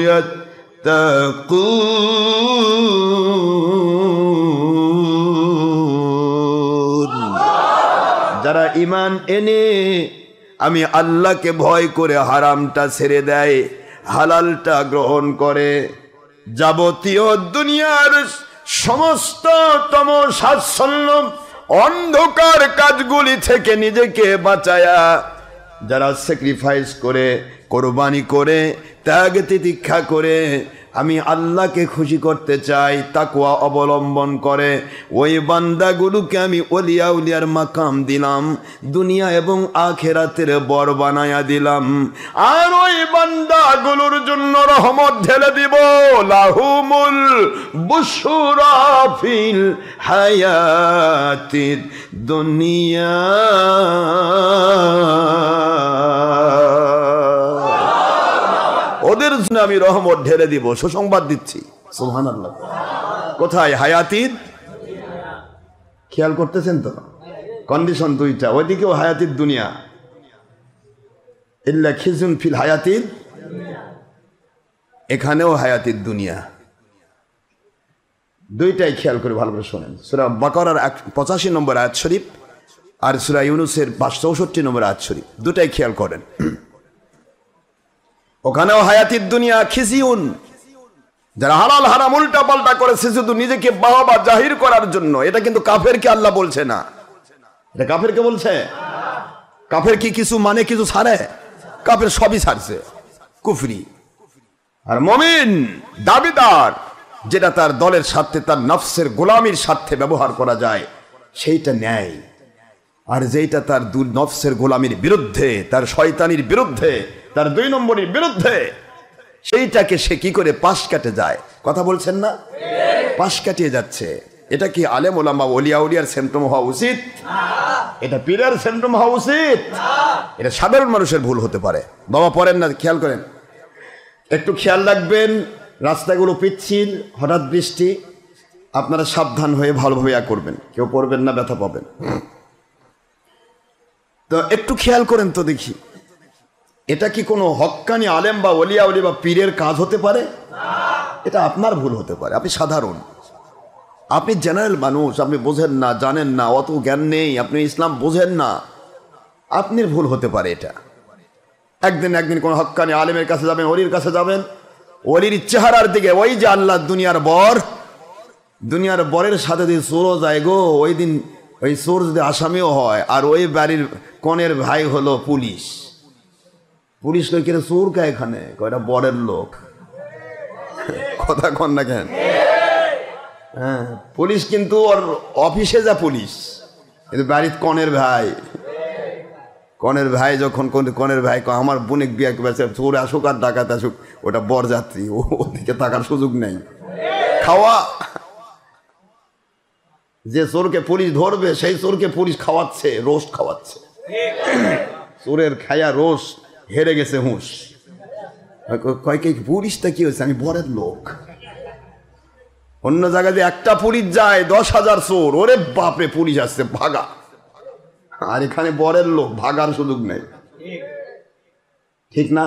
ইয়াত্তাকুন। যারা ঈমান এনে আমি আল্লাহকে ভয় করে হারামটা ছেড়ে দেয়, হালালটা গ্রহণ করে, যাবতীয় দুনিয়ার সমস্ত তম সাচ্ছল্য অন্ধকার কাজগুলি থেকে নিজেকে বাঁচায়া যারা স্যাক্রিফাইস করে, কোরবানি করে, ত্যাগ তিতিক্ষা করে আমি আল্লাহকে খুশি করতে চাই, তাকওয়া অবলম্বন করে, ওই বান্দাগুলোকে আমি ওলিয়া উলিয়ার মাকাম দিলাম, দুনিয়া এবং আখেরাতের বর বানায়া দিলাম। আর ওই বান্দাগুলোর জন্য
জন্য রহমত ঢেলে দিব। লাহুমুল বুশরা ফিল হায়াতিদ দুনিয়া, ওদের জন্য আমি রহমত ঢেলে দিব, সুসংবাদ দিচ্ছি। সুবহানাল্লাহ। কোথায়? হায়াতিদ। খেয়াল করতেছেন তো? কন্ডিশন দুইটা, ওইদিকেও হায়াতিদ দুনিয়া, ইল্লা খিজুন ফিল হায়াতিদ, এখানেও হায়াতিদ দুনিয়া। দুইটাই খেয়াল করে ভালো করে শোনেন। সূরা বাকারার 85 নম্বর আয়াত শরীফ আর সূরা ইউনূসের 64 নম্বর আয়াত শরীফ, দুটাই খেয়াল করেন। ওখানেও হায়াতিদ দুনিয়া, খিজিউন, যারা হালাল হারাম উল্টা পাল্টা করেছে শুধু নিজেকে বাহবা জাহির করার জন্য। এটা কিন্তু কাফেরকে আল্লাহ বলছে না, এটা কাফেরকে বলছে। কাফের কি কিছু মানে কিছু ছাড়ে? কাফের সবই ছাড়ছে, কুফরি। আর মুমিন দাবিদার, যেটা তার দলের স্বার্থে, তার নফসের গোলামির স্বার্থে ব্যবহার করা যায় সেইটা ন্যায়। আর যেটা তার নফসের গোলামির বিরুদ্ধে, তার শয়তানির বিরুদ্ধে, তার 2 নম্বরের বিরুদ্ধে, সেইটাকে সে কি করে পাশ কাটে যায়। কথা বলছেন না? পাশ কাটিয়ে যাচ্ছে। এটা কি আলেম ওলামা ওলিয়া উলিয়ার সেন্ট্রাম হওয়া উচিত? এটা পীরের সেন্ট্রাম হওয়া উচিত? এটা সাধারণ মানুষের ভুল হতে পারে। বাবা পড়েন না, খেয়াল করেন, একটু খেয়াল রাখবেন। রাস্তাগুলো পিচ্ছিল, হঠাৎ বৃষ্টি, আপনারা সাবধান হয়ে ভালোভাবে করবেন, কেউ পড়বেন না, ব্যথা পাবেন। তো একটু খেয়াল করেন তো দেখি, এটা কি কোনো হক্কানি আলেম বা ওলিয়া উলি বা পীরের কাজ হতে পারে? এটা আপনার ভুল হতে পারে। আপনি সাধারণ, আপনি জেনারেল মানুষ, আপনি বোঝেন না, জানেন না, অত জ্ঞান নেই, আপনি ইসলাম বোঝেন না, আপনার ভুল হতে পারে এটা। একদিন কোন হক্কানি আলেমের কাছে যাবেন, ওলির কাছে যাবেন, ওলির চেহারার দিকে, ওই যে আল্লাহ দুনিয়ার বর, দুনিয়ার বরের সাথে যদি চোরও যায় গো, ওই দিন ওই চোর যদি আসামিও হয়, আর ওই বাড়ির কনের ভাই হলো পুলিশ, পুলিশ কই কেন চোর কে এখানে, কয়টা বরের লোক। কথা কন না কেন? হ্যাঁ, পুলিশ কিন্তু ওর অফিসে যা পুলিশ, কিন্তু বাড়ির কনের ভাই, কনের ভাই যখন কনের ভাই আমার বোনের বিয়ে করেছে, চোর আসুক আর ডাকাত আসুক, ওটা বরযাত্রী, ওদিকে তাকার সুযোগ নেই। খাওয়া, যে চোরকে পুলিশ ধরবে সেই চোরকে পুলিশ খাওয়াচ্ছে, রোস্ট খাওয়াচ্ছে। চোরের খায়া রোস্ট, হেরে গেছে হুঁশ। কয়েক পুলিশটা কি হয়েছে, আমি বরের লোক। অন্য জায়গায় একটা পুলিশ যায় 10,000 চোর, ওরে বাপরে পুলিশ আসছে, ভাগা। আর এখানে বরের লোক, ভাগার সুযোগ নেই, ঠিক না?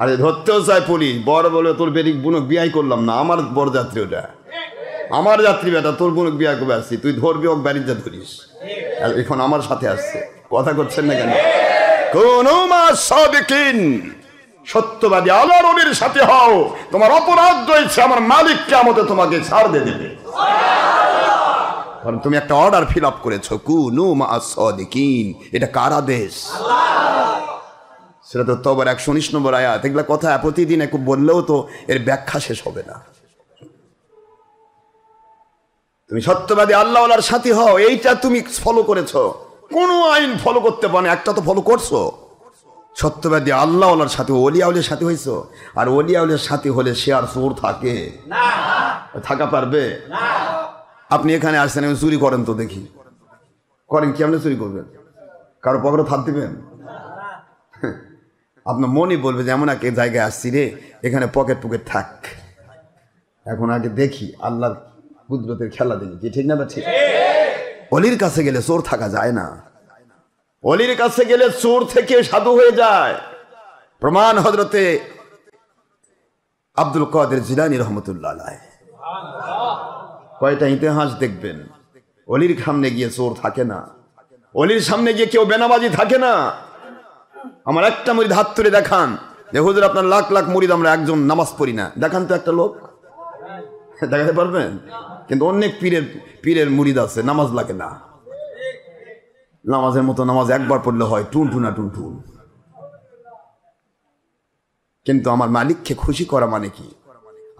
আরে ধরতেও চায় পুলিশ, বর বলে তোর বেরিক বুনক বিয়াই করলাম না, আমার বরযাত্রী, ওটা আমার যাত্রী বেটা, তোর বুনক বিয়া করে আসছি, তুই ধরবি ওক বাড়ির যা ধরিস, এখন আমার সাথে আসছে। কথা করছেন না কেন? কোন সাদিকিন, সত্যবাদী আল্লাহর নবীর সাথে হও, তোমার অপরাধ রয়েছে, আমার মালিক কিয়ামতে তোমাকে ছাড় দিয়ে দেবে। কারণ তুমি একটা অর্ডার ফিল আপ করেছো, কুনু মা'আস সাদিকিন। এটা কার আদেশ? সেটা তো তওবার 119 নম্বর আয়াত। এগুলা কথা প্রতিদিন একটু বললেও তো এর ব্যাখ্যা শেষ হবে না। তুমি সত্যবাদী আল্লাহওয়ালার সাথী হও, এইটা তুমি ফলো করেছো, কোন আইন ফলো করতে পারো, একটা তো ফলো করছো। সত্যবাদী আল্লাহওয়ালার সাথে, ওলিয়াউলের সাথে হইছো। আর ওলিয়াউলের সাথে হলে সে আর চোর থাকে না, থাকা পারবে না। আপনি এখানে আসছেন, চুরি করেন তো দেখি, করেন কি? আপনি চুরি করবেন, কারো পকেটে হাত দিবেন? আপনার মনই বলবে যে এমন এক জায়গায় আসছি রে, এখানে পকেট থাক, এখন আগে দেখি আল্লাহর কুদরতের খেলা দেখি, কি ঠিক না? ঠিক। অলির কাছে গেলে চোর থাকা যায় না, অলির কাছে গেলে চোর থেকে সাধু হয়ে যায়। প্রমাণ হযরতে আব্দুল কাদের জিলানী রহমতুল্লাহ আলাইহি। কয়টা ইতিহাস দেখবেন, অলির সামনে গিয়ে চোর থাকে না, অলির সামনে গিয়ে কেউ বেনামাজি থাকে না। আমার একটা মুরিদ হাত তুলে দেখান যে হুজুর আপনার লাখ লাখ মুরিদ, আমরা একজন নামাজ পড়ি না, দেখান তো একটা লোক, দেখাতে পারবেন? কিন্তু অনেক পীরের মুরিদ আছে, নামাজ লাগে না, নামাজের মতো নামাজ একবার পড়লে হয় টুনটুনা টুনটুন। কিন্তু আমার মালিককে খুশি করা মানে কি?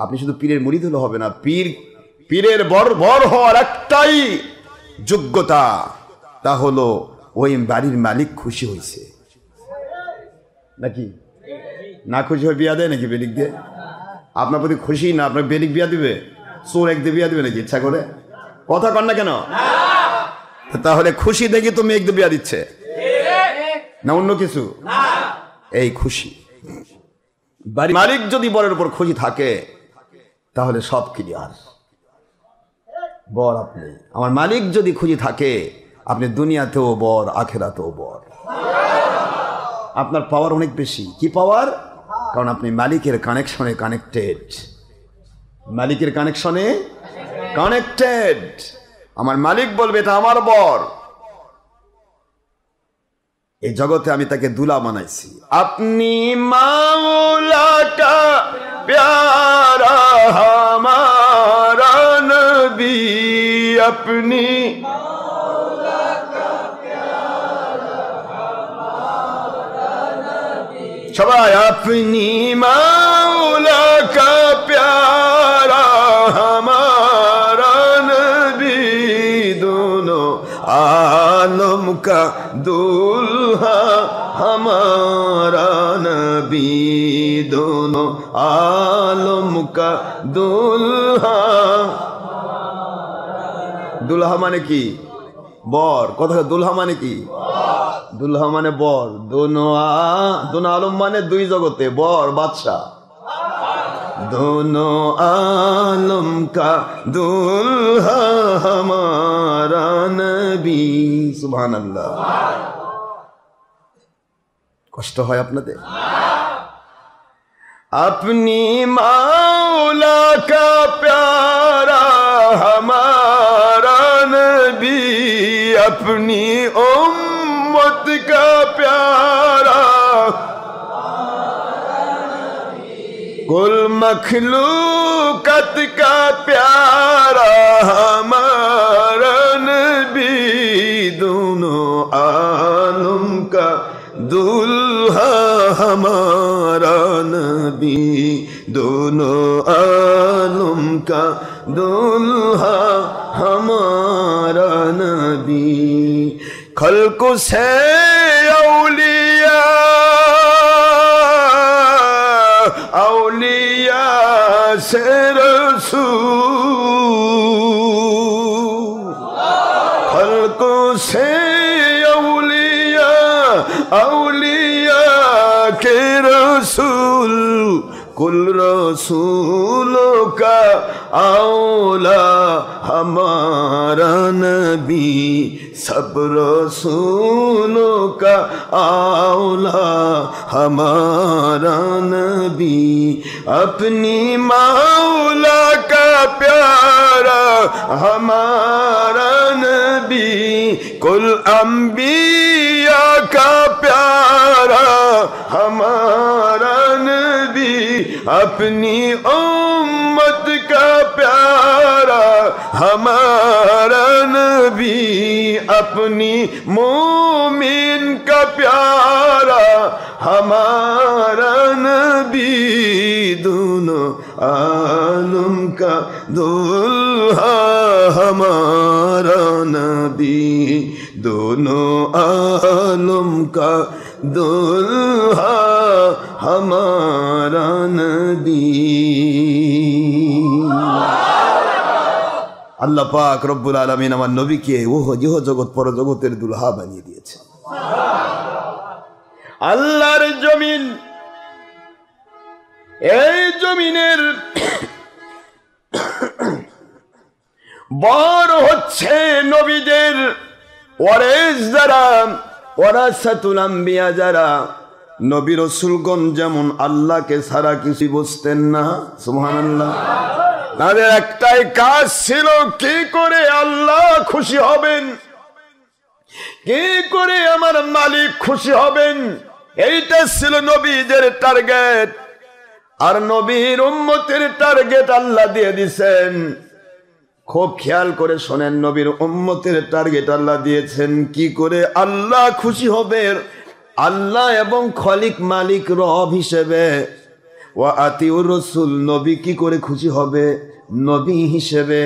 আপনি শুধু পীরের মুরিদ হলে হবে না, পীরের বর হওয়ার একটাই যোগ্যতা, তা হলো ওই বাড়ির মালিক খুশি হয়েছে নাকি? না খুশি হয়ে বিয়া দেয় নাকি বেডিক দিয়ে? আপনার প্রতি খুশি না আপনার বেডিক বিয়া দিবে? চোর এক দিয়ে বিয়া দিবে নাকি ইচ্ছা করে? কথা কন না কেন? তাহলে খুশি দেখি তো মেঘ দিয়ে বিয়া দিচ্ছে না অন্য কিছু? এই খুশি। বাড়ি মালিক যদি বরের উপর খুশি থাকে তাহলে সব ক্লিয়ার। বর আপনি, আমার মালিক যদি খুশি থাকে আপনি দুনিয়াতেও বর আখেরাতেও বর। আপনার পাওয়ার অনেক বেশি। কি পাওয়ার? কারণ আপনি মালিকের কানেকশনে কানেক্টেড। মালিকের কানেকশনে কানেক্টেড। আমার মালিক বলবে এটা আমার বর, এই জগতে আমি তাকে দুলা বানাইছি। আপনি মাওলা কা প্যারা হামারা নবী, আপনি সবাই আপনি মাওলা কা প্যারা হামারা নবী, দোনো आलम का दूल्हा हमारा नबी, दोनों आलम का दूल्हा। दुल्हा माने की बर, कथा दुल्हा माने की दुल्हा माने बर। दोनों आलम माने दुई जगते बर बादशाह। दोनों आलम का दुल्हा हमारा नबी। सुभान अल्लाह। कष्ट है আপনাদের? अपनी मौला का प्यारा हमारा नबी, अपनी उम्मत का प्यारा, कुल मखलूकत का प्यारा हमारा नबी, दोनों आलम का दुल्हा हमारा नबी, दोनों आलम का दुल्हा हमारा नबी। खल्क से औलिया औलिया से रसूल, खल्क से औलिया औलिया के रसूल, कुल रसूलों का औला हमारा नबी, सब रसूलों का औला हमारा नबी। अपनी मौला का प्यारा हमारा नबी, कुल अंबिया का प्यारा हमारा नबी, अपनी उम्मत का प्यारा हमारा नबी, अपनी मोमिन का प्यारा हमारा नबी, दोनों आलम का दुल्हा हमारा नबी, दोनों आलम का दुल्हा हमारा नबी। আল্লাহ পাক রব্বুল আলামিন আমার নবীকে ওহ জগৎ পর জগতের দুলহা বানিয়ে দিয়েছে। আল্লাহর জমিন, এই জমিনের বর হচ্ছে নবীদের ওয়ারিস যারা, ওয়ারাসাতুল আম্বিয়া যারা। নবী রাসূলগণ যেমন আল্লাহকে ছাড়া কিছু বুঝতেন না, সুবহানাল্লাহ। তাদের একটাই কাজ ছিল, কি করে আল্লাহ খুশি হবেন, কি করে আমার মালিক খুশি হবেন, এইটা ছিল নবীদের টার্গেট। আর নবীর উম্মতের টার্গেট আল্লাহ দিয়ে দিয়েছেন। খুব খেয়াল করে শোনেন, নবীর উম্মতের টার্গেট আল্লাহ দিয়েছেন কি করে আল্লাহ খুশি হবে। আল্লাহ এবং খলিক মালিক রব হিসেবে, ওয়া আতিউর রাসূল নবী কি করে খুশি হবে নবী হিসেবে,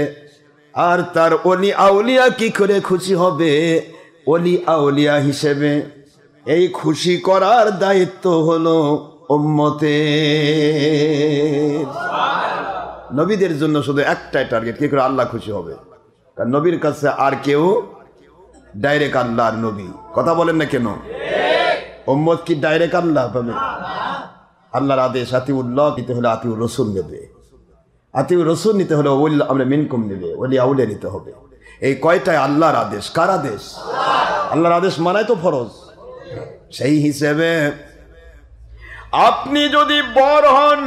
আর তার ওলি আউলিয়া কি করে খুশি হবে ওলি আউলিয়া হিসেবে। এই খুশি করার দায়িত্ব হলো উম্মতের। নবীদের জন্য শুধু একটাই টার্গেট, কি করে আল্লাহ খুশি হবে। কারণ নবীর কাছে আর কেউ ডাইরেক্ট আল্লাহর নবী, কথা বলেন না কেন? উম্মত কি ডাইরেক্ট আল্লাহ পাবে? আল্লাহর আদেশ আতিউল্লাহ নিতে হলে আতিউর রসুল নেবে, আতিউর রসুল নিতে হলে আমরা মিনকুম নেবে, ওলি আউলিয়া নিতে হবে। এই কয়টায় আল্লাহর আদেশ। কার আদেশ? আল্লাহর আদেশ মানাই তো ফরজ। সেই হিসেবে আপনি যদি বর হন,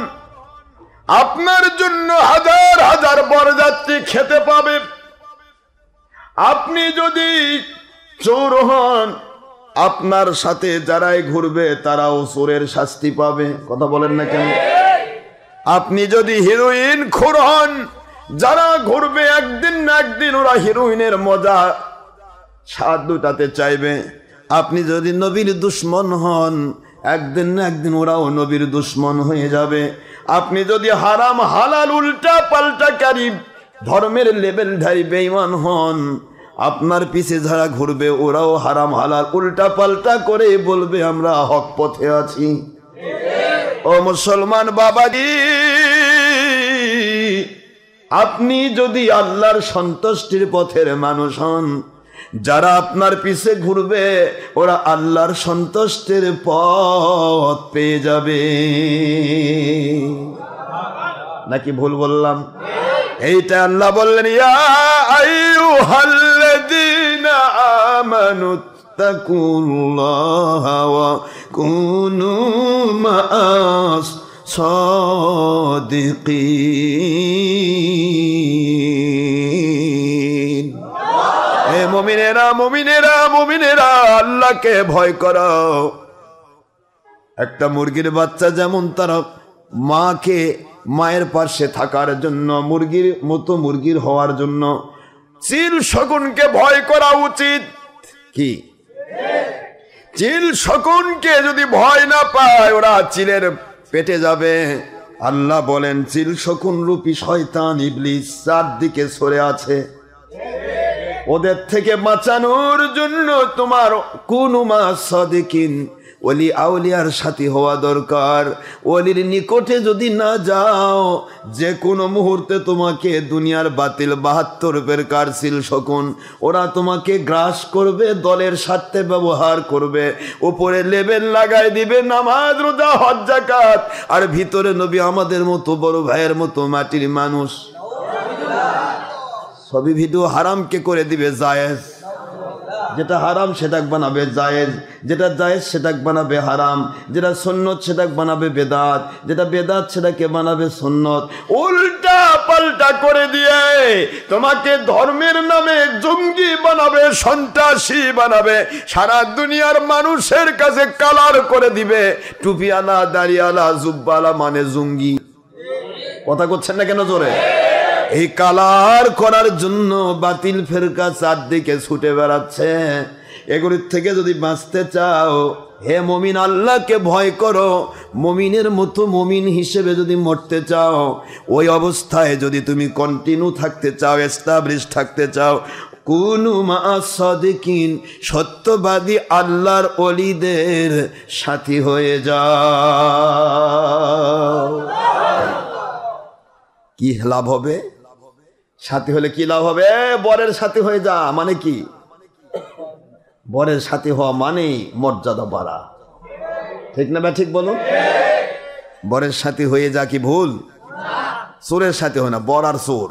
আপনার জন্য হাজার হাজার বরযাত্রী খেতে পাবে। আপনি যদি চোর হন, আপনার সাথে যারাই ঘুরবে তারাও চোরের শাস্তি পাবে, কথা বলেন না কেন? আপনি যদি হিরোইন খোর হন, যারা ঘুরবে একদিন না একদিন ওরা হিরোইনের মজা স্বাদ দুটাতে চাইবে। আপনি যদি নবীর দুশ্মন হন, একদিন না একদিন ওরাও নবীর দুশ্মন হয়ে যাবে। আপনি যদি হারাম হালাল উল্টা পাল্টাকারী ধর্মের লেভেল ধারী বেঈমান হন, আপনার পিছে যারা ঘুরবে ওরাও হারাম হালাল উল্টা পাল্টা করে বলবে আমরা হক পথে আছি। ও মুসলমান বাবাজি, আপনি যদি আল্লাহর সন্তুষ্টির পথের মানুষ হন, যারা আপনার পিছে ঘুরবে ওরা আল্লাহর সন্তুষ্টির পথ পেয়ে যাবে। নাকি ভুল বললাম? এইটা আল্লাহ বললেন, ইয়া আইয়ুহাল্লাযীনা আমানুত্তাকুল্লাহা ওয়া কুনু মা'আস সাদিকিন। হে মুমিনেরা মুমিনেরা মুমিনেরা, আল্লাহকে ভয় করো। একটা মুরগির বাচ্চা যেমন তার মাকে মায়ের পাশে থাকার জন্য, মুরগির মতো মুরগির হওয়ার জন্য চিল শকুনকে ভয় করা উচিত। কি? চিল শকুনকে যদি ভয় না পায় ওরা চিলের পেটে যাবে। আল্লাহ বলেন চিল শকুন রূপী শয়তান ইবলিস চারদিকে সরে আছে, ওদের থেকে বাঁচানোর জন্য তোমার কুনু মা'আস সাদিকিন, ওলি আউলিয়ার সাথী হওয়া দরকার। ওলির নিকটে যদি না যাও, যে কোনো মুহূর্তে তোমাকে দুনিয়ার বাতিল 72 প্রকার চিল শকুন ওরা তোমাকে গ্রাস করবে, দলের স্বার্থে ব্যবহার করবে, উপরে লেবেল লাগাই দিবে নামাজ রোজা হজ যাকাত, আর ভিতরে নবী আমাদের মতো বড় ভাইয়ের মতো মাটির মানুষ। সবই ভিডিও হারামকে করে দিবে জায়েজ, যেটা হারাম সেটা বানাবে জায়েজ, যেটা জায়েজ সেটা বানাবে হারাম, যেটা সুন্নত সেটা বানাবে বেদাত, যেটা বেদাত সেটাকে বানাবে সুন্নত। উল্টা পাল্টা করে দিয়ে তোমাকে ধর্মের নামে জঙ্গি বানাবে, সন্ত্রাসী বানাবে, সারা দুনিয়ার মানুষের কাছে কালার করে দিবে। টুপিওয়ালা দাড়িওয়ালা জুব্বালা মানে জঙ্গি। কথা করছেন না কেন জোরে? এই কালার করার জন্য বাতিল ফেরকা চারদিকে ছুটে বেড়াচ্ছে। এগুলির থেকে যদি বাঁচতে চাও, হে মুমিন আল্লাহকে ভয় করো। মুমিনের মতো মুমিন হিসেবে যদি মরতে চাও, ওই অবস্থায় যদি তুমি কন্টিনিউ থাকতে চাও, এস্টাবলিশ থাকতে চাও, কুনু মা'আস সাদিকিন, সত্যবাদী আল্লাহর ওলিদের সাথী হয়ে যাও। কি লাভ হবে? সাথী হলে কি লাভ হবে? বরের সাথী হয়ে যা মানে কি? বরের সাথী হওয়া মানে মর্যাদা বাড়া, ঠিক না? ঠিক বলুন। বরের সাথী হয়ে যা কি ভুল? চোরের সাথী হয় না, বর আর চোর।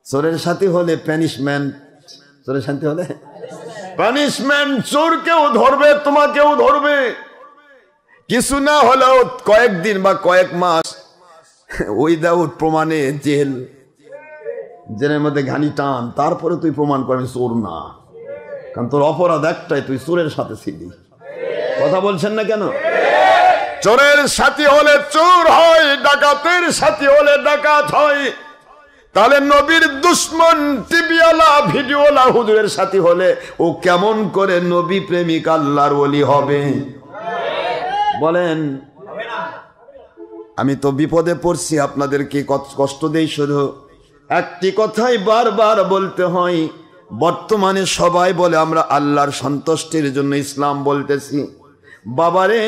চোরের সাথী হলে প্যানিশমেন্ট, চোরের সাথী হলে পানিশমেন্ট। চোরকেও ধরবে, তোমাকেও ধরবে, কিছু না হলেও কয়েকদিন বা কয়েক মাস উইদাউট প্রমাণে জেল, জেলের মধ্যে ঘানি টান, তারপরে তুই প্রমাণ করবি চোর না, কারণ তোর অপরাধ একটাই, তুই চোরের সাথে ছিলি। কথা বলছেন না কেন? চোরের সাথী হলে চোর হয়, ডাকাতের সাথী হলে ডাকাত হয়। তাহলে নবীর দুশ্মন টিভিওয়ালা ভিডিওওয়ালা হুজুরের সাথী হলে ও কেমন করে নবী প্রেমিক আল্লাহর ওলি হবে? বলেন। আমি তো বিপদে পড়ছি, আপনাদেরকে কষ্ট দেই। শুধু একটি কথাই বারবার বলতে হয়, বর্তমানে সবাই বলে আমরা আল্লাহর সন্তুষ্টির জন্য ইসলাম বলতেছি। বাবারে,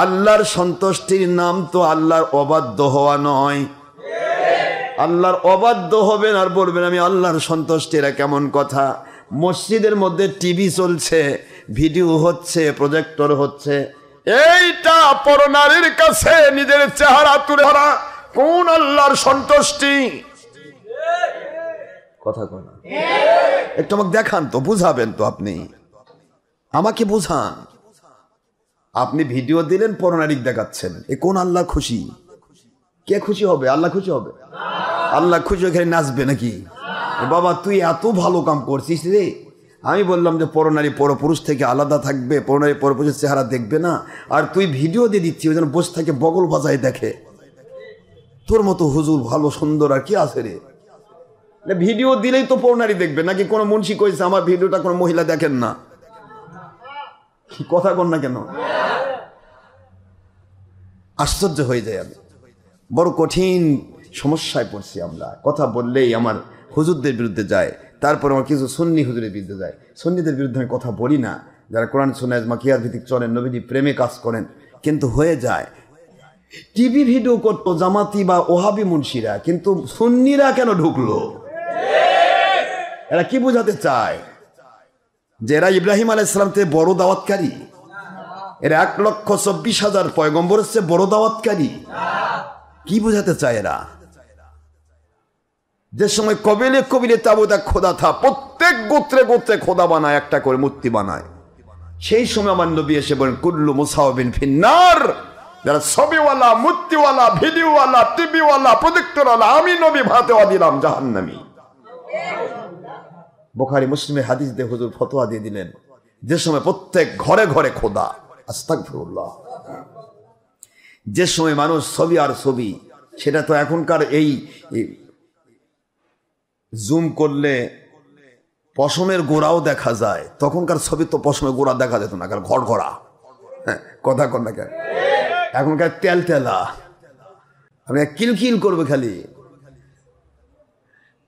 আল্লাহর সন্তুষ্টির নাম তো আল্লাহর অবাধ্য হওয়া নয়। আল্লাহর অবাধ্য হবেন আর বলবেন আমি আল্লাহর সন্তুষ্টি, এরা কেমন কথা? মসজিদের মধ্যে টিভি চলছে, ভিডিও হচ্ছে, প্রজেক্টর হচ্ছে, এইটা পরনারীর কাছে নিজের চেহারা তুলে ধরা কোন আল্লাহর সন্তুষ্টি? কথা কয় না। একটু আমাকে দেখান তো, বুঝাবেন তো, আপনি আমাকে বুঝান। আপনি ভিডিও দিলেন, পরনারীক দেখাচ্ছেন, এ কোন আল্লাহ খুশি? কে খুশি হবে? আল্লাহ খুশি হবে? আল্লাহ খুশি এখানে নাচবে নাকি? বাবা তুই এত ভালো কাম করছিস রে, আমি বললাম যে পরনারী পরপুরুষ থেকে আলাদা থাকবে, পরনারী পরপুরুষের চেহারা দেখবে না, আর তুই ভিডিও দিয়ে দিচ্ছি, ওই জন্য বসে থাকে বগল বাজায় দেখে। তোর মতো হুজুর ভালো সুন্দর আর কি আছে রে? ভিডিও দিলেই তো পরনারী দেখবে নাকি? কোনো মুন্সি কইছে আমার ভিডিওটা কোনো মহিলা দেখেন না? কথা কন না কেন? আশ্চর্য হয়ে যায়। আমি বড় কঠিন সমস্যায় পড়ছি। আমরা কথা বললেই আমার হুজুরদের বিরুদ্ধে যায়, তারপর আমার কিছু সুন্নি হুজুরের বিরুদ্ধে যায়। সুন্নিদের বিরুদ্ধে আমি কথা বলি না, যারা কোরআন সুন্নাহ মাকিয়াত ভিত্তিক চলেন, নবীজি প্রেমে কাজ করেন, কিন্তু হয়ে যায় টিভি ভিডিও করতো জামাতি বা ওহাবি মুন্সিরা, কিন্তু সুন্নিরা কেন ঢুকলো? এরা কি বোঝাতে চায়? যে এরা ইব্রাহিম আলাইহিস সালাম থেকে বড় দাওয়াতকারী, এরা 1,24,000 পয়গম্বরের চেয়ে বড় দাওয়াতকারী। কি বোঝাতে চায় এরা? যে সময় কবিলে কবিলে তাবুতা খোদা থা, প্রত্যেক গোত্রে গোত্রে খোদা বানায়, একটা করে মূর্তি বানায়, সেই সময় আমার নবী এসে বলেন কুল্লু মুসাওবিন ফিন্নার। যারা ছবিওয়ালা, মূর্তিওয়ালা, ভিডিওওয়ালা, টিভিওয়ালা, প্রজেক্টরওয়ালা, আমি নবী ভাতেওয়া দিলাম জাহান্নামী। বুখারী মুসলিমের হাদিস দিয়ে হুজুর ফতোয়া দিয়ে দিলেন, যে সময় প্রত্যেক ঘরে ঘরে খোদা, আস্তাগফিরুল্লাহ। যে সময় মানুষ ছবি আর ছবি, সেটা তো এখনকার এই জুম করলে পশমের গোড়াও দেখা যায়, তখনকার ছবি তো পশমের গোড়া দেখা যেত না, কারণ ঘর ঘরা। হ্যাঁ, কথা কর না কেন? এখনকার তেল তেলা, আমি কিলকিল করবে খালি,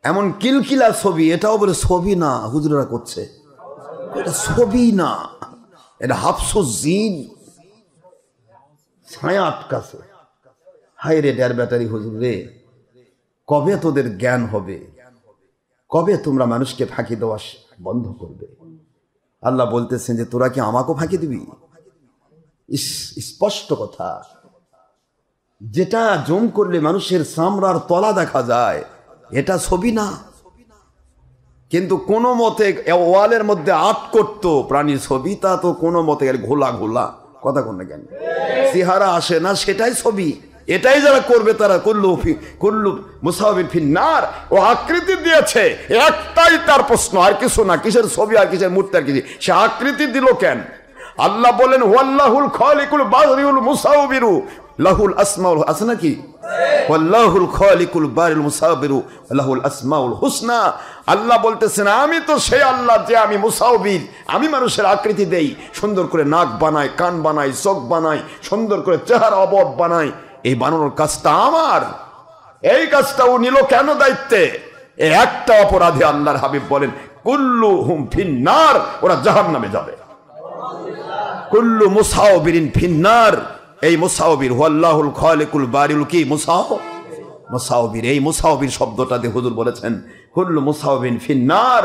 এমন কিলকিলা ছবি, এটাও বলে ছবি না, হুজুরেরা করছে, এটা ছবি না, এটা হাফসো জিন, ছায়া আটকাছে। হাই রে ডের ব্যাটারি হুজুর রে, কবে তোদের জ্ঞান হবে? কবে তোমরা মানুষকে ফাঁকি দেওয়া বন্ধ করবে? আল্লাহ বলতেছেন যে তোরা কি আমাকেও ফাঁকি দিবি? স্পষ্ট কথা। যেটা জুম করলে মানুষের চামড়ার তলা দেখা যায়, এটা ছবি না। কিন্তু কোনো মতে ওয়ালের মধ্যে আর্ট করতো প্রাণীর ছবি, তা তো কোনো মতে ঘোলা ঘোলা, কথা কোন না কেন, চেহারা আসে না, সেটাই ছবি। এটাই যারা করবে তারা কুল্লু মুসাওবিন ফিন্নার। ও আকৃতি দিয়েছে, একটাই তার প্রশ্ন, আর কিছু না। কিসের ছবি আর কিসের মূর্তি আর কিছু? সে আকৃতি দিল কেন? আল্লাহ বলেন ওয়াল্লাহুল খালিকুল বারিউল মুসাওবিরু লাহুল আসমাউল, আছে নাকি? ওয়াল্লাহুল খালিকুল বারিউল মুসাওবিরু লাহুল আসমাউল হুসনা। আল্লাহ বলতেছেন আমি তো সেই আল্লাহ যে আমি মুসাওবির, আমি মানুষের আকৃতি দেই, সুন্দর করে নাক বানাই, কান বানাই, চোখ বানাই, সুন্দর করে চেহারা অবয়ব বানাই। এই বানানোর কাজটা আমার। এই কাজটা ও নিল কেন দায়িত্বে? একটা অপরাধী আল্লাহর হাবিব বলেন কুল্লুহুম ফিন্নার, ওরা জাহান্নামে যাবে। কুল্লু মুসাওবিরিন ফিন্নার। এই মুসাওবির হুয়াল্লাহুল খালিকুল বারিউল কি মুসাওবির, এই মুসাওবির শব্দটা দিয়ে হুজুর বলেছেন কুল্লু মুসাওবিন ফিন্নার,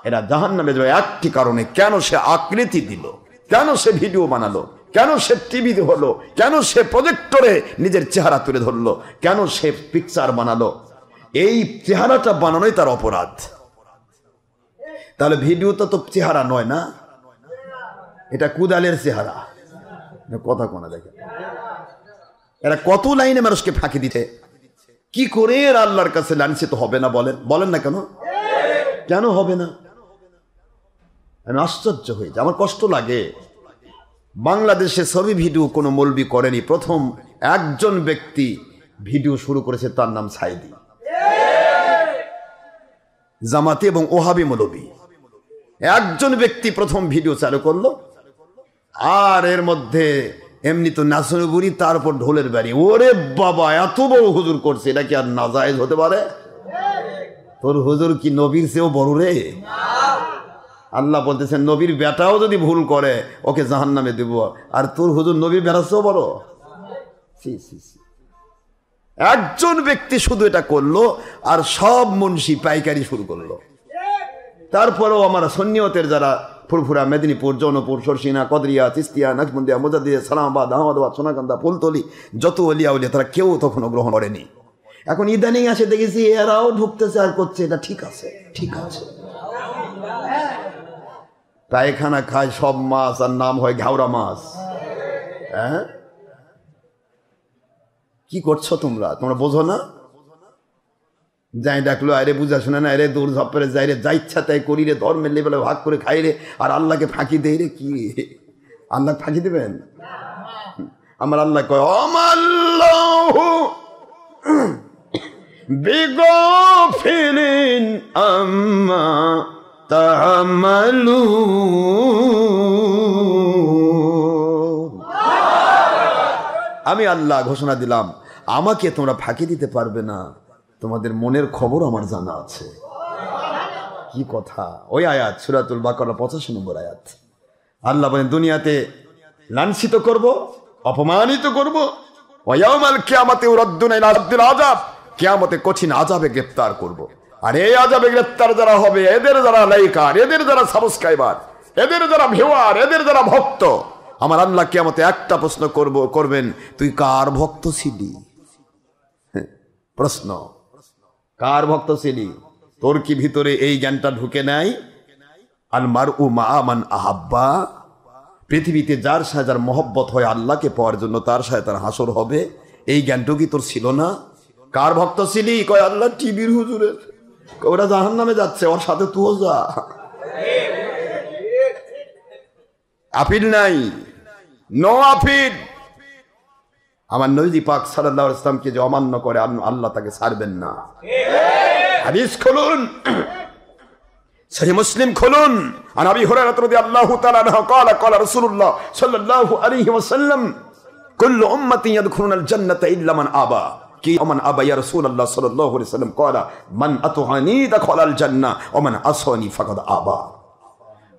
এরা জাহান্নামে যাবে একটি কারণে। কেন? সে আকৃতি দিল, কেন সে ভিডিও বানালো, কেন সে টিভি হলো, কেন সে প্রজেক্টরে নিজের চেহারা তুলে ধরলো, কেন সে পিকচার বানালো? এই চেহারাটা বানানোই তার অপরাধ। তাহলে ভিডিওটা তো চেহারা নয় না, এটা কুদালের চেহারা। কথা কোনা দেখে এরা কত লাইনে মানুষকে ফাঁকি দিতে, কি করে এর আল্লাহর কাছে লাঞ্ছিত হবে না? বলেন না কেন? কেন হবে না? আমি আশ্চর্য হয়ে যাই, আমার কষ্ট লাগে। বাংলাদেশে ছবি ভিডিও কোনো মৌলবি করেনি, প্রথম একজন ব্যক্তি ভিডিও শুরু করেছে, তার নাম সাইদি। জামাতি এবং ওহাবি মৌলবি একজন ব্যক্তি প্রথম ভিডিও চালু করলো, আর এর মধ্যে এমনি তো নাচনগুড়ি, তার উপর ঢোলের বাড়ি। ওরে বাবা, এত বড় হুজুর করছে, এটা কি আর নাজায়েজ হতে পারে? তোর হুজুর কি নবীর চেয়েও বড় রে? আল্লাহ বলতেছেন নবীর বেটাও যদি ভুল করে ওকে জাহান্নামে দেব, আর তোর হুজুর নবীর বেটাও বড়। একজন ব্যক্তি শুধু এটা করলো আর সব মুন্সি পাইকারি শুরু করলো। তারপরেও আমার সন্নিয়তের যারা ফুরফুরা, মেদিনীপুর, জৌনপুর, সরসিনা, কদরিয়া, তিস্তিয়া, নাজমুন্দিয়া, মোজাদ্দিয়া, সালামাবাদ, আহমদাবাদ, সোনাকান্দা, ফুলতলি, যত অলিয়া উলিয়া তারা কেউ তখনও গ্রহণ করেনি। এখন ইদানিং আসে দেখেছি এরাও ঢুকতেছে আর করছে, এটা ঠিক আছে, ঠিক আছে। পায়খানা খায় সব মাছ আর নাম হয় ঘাওড়া মাছ। হ্যাঁ, কি করছো তোমরা? তোমরা বোঝো না? যাই ডাকলো আরে বুঝা শুনে না, আরে দৌড় ঝপ্পরে যাই রে, যা ইচ্ছা তাই করি রে, ধর্মের লেভেলে ভাগ করে খাই রে, আর আল্লাহকে ফাঁকি দেই রে। কি আল্লাহ ফাঁকি দেবেন? আমার আল্লাহ কয় অমাল্লাহু বিগাফিলিন আম্মা তা'মালুন। আমি আল্লাহ ঘোষণা দিলাম, আমাকে তোমরা ফাঁকি দিতে পারবে না, তোমাদের মনের খবর আমার জানা আছে। কি কথা! ওই আয়াত সূরাতুল বাকারা 85 নম্বর আয়াত। আল্লাহ বলেন দুনিয়াতে লাঞ্ছিত করব, অপমানিত করব, ওয়া ইয়াউমাল কিয়ামাতি ইউরাদ্দুনা ইলা আযাবিল আযাব, কিয়ামতে কঠিন আযাবে গ্রেফতার করব। আর এই আযাবে গ্রেফতার যারা হবে, এদের যারা লাইকার, এদের যারা সাবস্ক্রাইবার, এদের যারা ভিউয়ার, এদের যারা ভক্ত, আমার আল্লাহ কিয়ামতে একটা প্রশ্ন করবেন, তুই কার ভক্ত ছিলি? প্রশ্ন, কার ভক্ত ছিলি? তোর কি ভিতরে এই জ্ঞানটা ঢুকে নাই? আল মারউ মা মান আহাব্বা, পৃথিবীতে যার সাথে যার মহব্বত হয় আল্লাহকে পাওয়ার জন্য তার সাথে তার হাসর হবে, এই জ্ঞানটাও কি তোর ছিল না? কার ভক্ত ছিলি? কয় আল্লাহ টিভির হুজুরের, ওরা জাহান্নামে যাচ্ছে, ওর সাথে তুইও যা। আপিল নাই, নো আপিল। আমার নবী পাক সাল্লাল্লাহু আলাইহি ওয়াসাল্লামকে যে অমান্য করে আল্লাহ তাকে ছাড়বেন না। হাদিস খুলুন, সহিহ মুসলিম খুলুন। আন আবি হুরায়রা রাদিয়াল্লাহু তাআলা আনহু قال قال رسول الله صلى الله عليه وسلم كل امتي يدخلون الجنه الا من ابى কি ওমান আবা ইয়া রাসূলুল্লাহ সাল্লাল্লাহু আলাইহি ওয়াসাল্লাম قال من اطعني دخل الجنه ومن عصاني فقد ابى।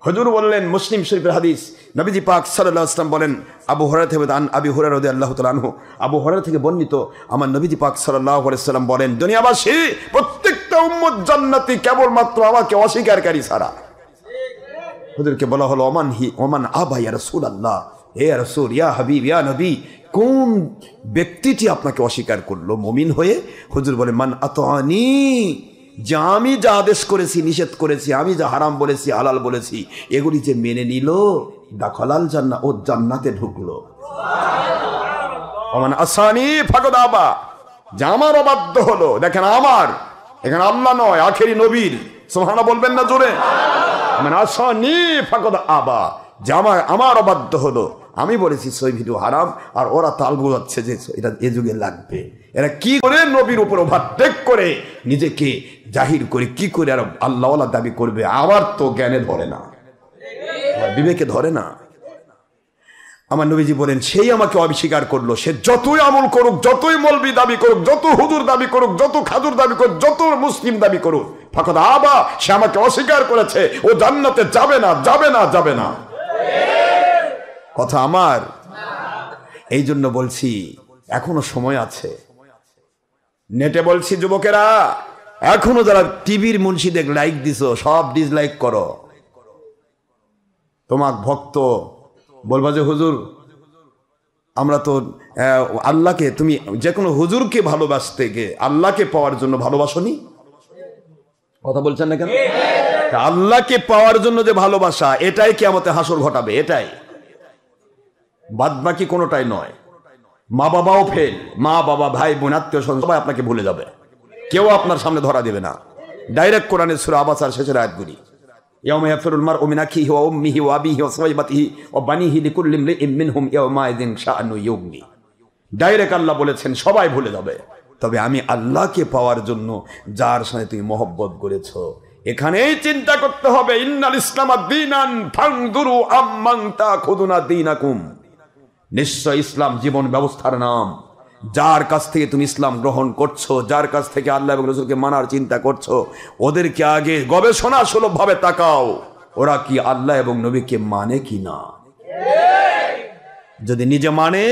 হুজুর বললেন, মুসলিম শরীফের হাদিস, নবীজি পাক সাল্লাল্লাহু আলাইহি ওয়াসাল্লাম বলেন, আবু হুরায়রা থেকে আবি হুরায়রা রাদিয়াল্লাহু তাআলা আনহু, আবু হুরায়রা থেকে বর্ণিত, আমার নবীজি পাক সাল্লাল্লাহু আলাইহি ওয়াসাল্লাম বলেন, দুনিয়াবাসী প্রত্যেকটা উম্মত জান্নাতি কেবলমাত্র আমাকে অস্বীকারী ছাড়া। হুজুরকে বলা হলো ওমান আবা ইয়া রাসূলুল্লাহ, হে রাসূল, ইয়া হাবিব, ইয়া নবী, কোন ব্যক্তিটি আপনাকে অস্বীকার করলো মুমিন হয়ে? হুজুর বলে মান আতানি, যে আমি যা আদেশ করেছি, নিষেধ করেছি, আমি যা হারাম বলেছি, হালাল বলেছি, এগুলি যে মেনে নিল, দাখালাল জান্নাহ, ও জান্নাতে ঢুকলো। ওমান আসানি ফাকাদ আবা, যে আমার অবাধ্য হলো। দেখেন, আমার এখানে আল্লাহ নয়, আখেরি নবীর, সুবহানাল্লাহ বলবেন না জোরে? ওমান আসানি ফাকাদ আবা, যে আমার অবাধ্য হলো, আমি বলেছি সই ভিডিও হারাম, আর ওরা তাল বোঝাচ্ছে যে এটা এ যুগে লাগবে। এরা কি করে নবীর উপর ওভারটেক করে নিজেকে জাহির করে, কি করে আর আল্লাহওয়ালা দাবি করবে? আবার তো জ্ঞানে ধরে না, বিবেকে ধরে না। আমার নবীজি বলেন, সেই আমাকে অস্বীকার করলো, সে যতই আমল করুক, যতই মৌলবি দাবি করুক, যত হুজুর দাবি করুক, যত খাজুর দাবি করুক, যত মুসলিম দাবি করুক, ফাকাদ আবা, সে আমাকে অস্বীকার করেছে, ও জান্নাতে যাবে না, যাবে না, যাবে না। কথা আমার। এই জন্য বলছি, এখনো সময় আছে। নেটে বলছি, যুবকেরা, এখনো যারা টিভির মুন্সিদের লাইক দিছো, সব ডিসলাইক করো। তোমার ভক্ত বলবা যে হুজুর, আমরা তো আল্লাহকে, তুমি যে কোনো হুজুরকে ভালোবাসতে গিয়ে আল্লাহকে পাওয়ার জন্য ভালোবাসনি? কথা বলছেন না কেন? আল্লাহকে পাওয়ার জন্য যে ভালোবাসা, এটাই কিয়ামতে হাসর ঘটাবে, এটাই, বাদ বাকি কোনোটাই নয়। মা বাবাও ফেল, মা বাবা, ভাই বোন, আত্মীয় স্বজন সবাই আপনাকে ভুলে যাবে, কেউ আপনার সামনে ধরা দেবে না। ডাইরেক্ট কোরআনের সূরা আবাসার শেষের আয়াতগুলি, ইয়াউমা ইয়াফিরুল মারউ মিন আখিহি ওয়া উম্মিহি ওয়া আবিহি ওয়া সাহিবাতিহি ওয়া বানিহি লিকুল্লি ইমরিইম মিনহুম ইয়াউমাইযিন শাআনু ইউগনি। ডাইরেক্ট আল্লাহ বলেছেন সবাই ভুলে যাবে। তবে আমি আল্লাহকে পাওয়ার জন্য যার সাথে তুমি মহব্বত করেছো, এখানেই চিন্তা করতে হবে, ইন্নাল ইসলাম দীনান ফানদুরু আম্মান তাখুদুনা দীনাকুম। নিশ্চয় ইসলাম জীবন ব্যবস্থার নাম। যার কাছ থেকে তুমি ইসলাম গ্রহণ করছো, যার কাছ থেকে আল্লাহ এবং রাসূলকে মানার চিন্তা করছো, ওদেরকে আগে গবেষণা সুলভ ভাবে তাকাও। ওরা কি আল্লাহ এবং নবীকে মানে কি না? যদি নিজে মানে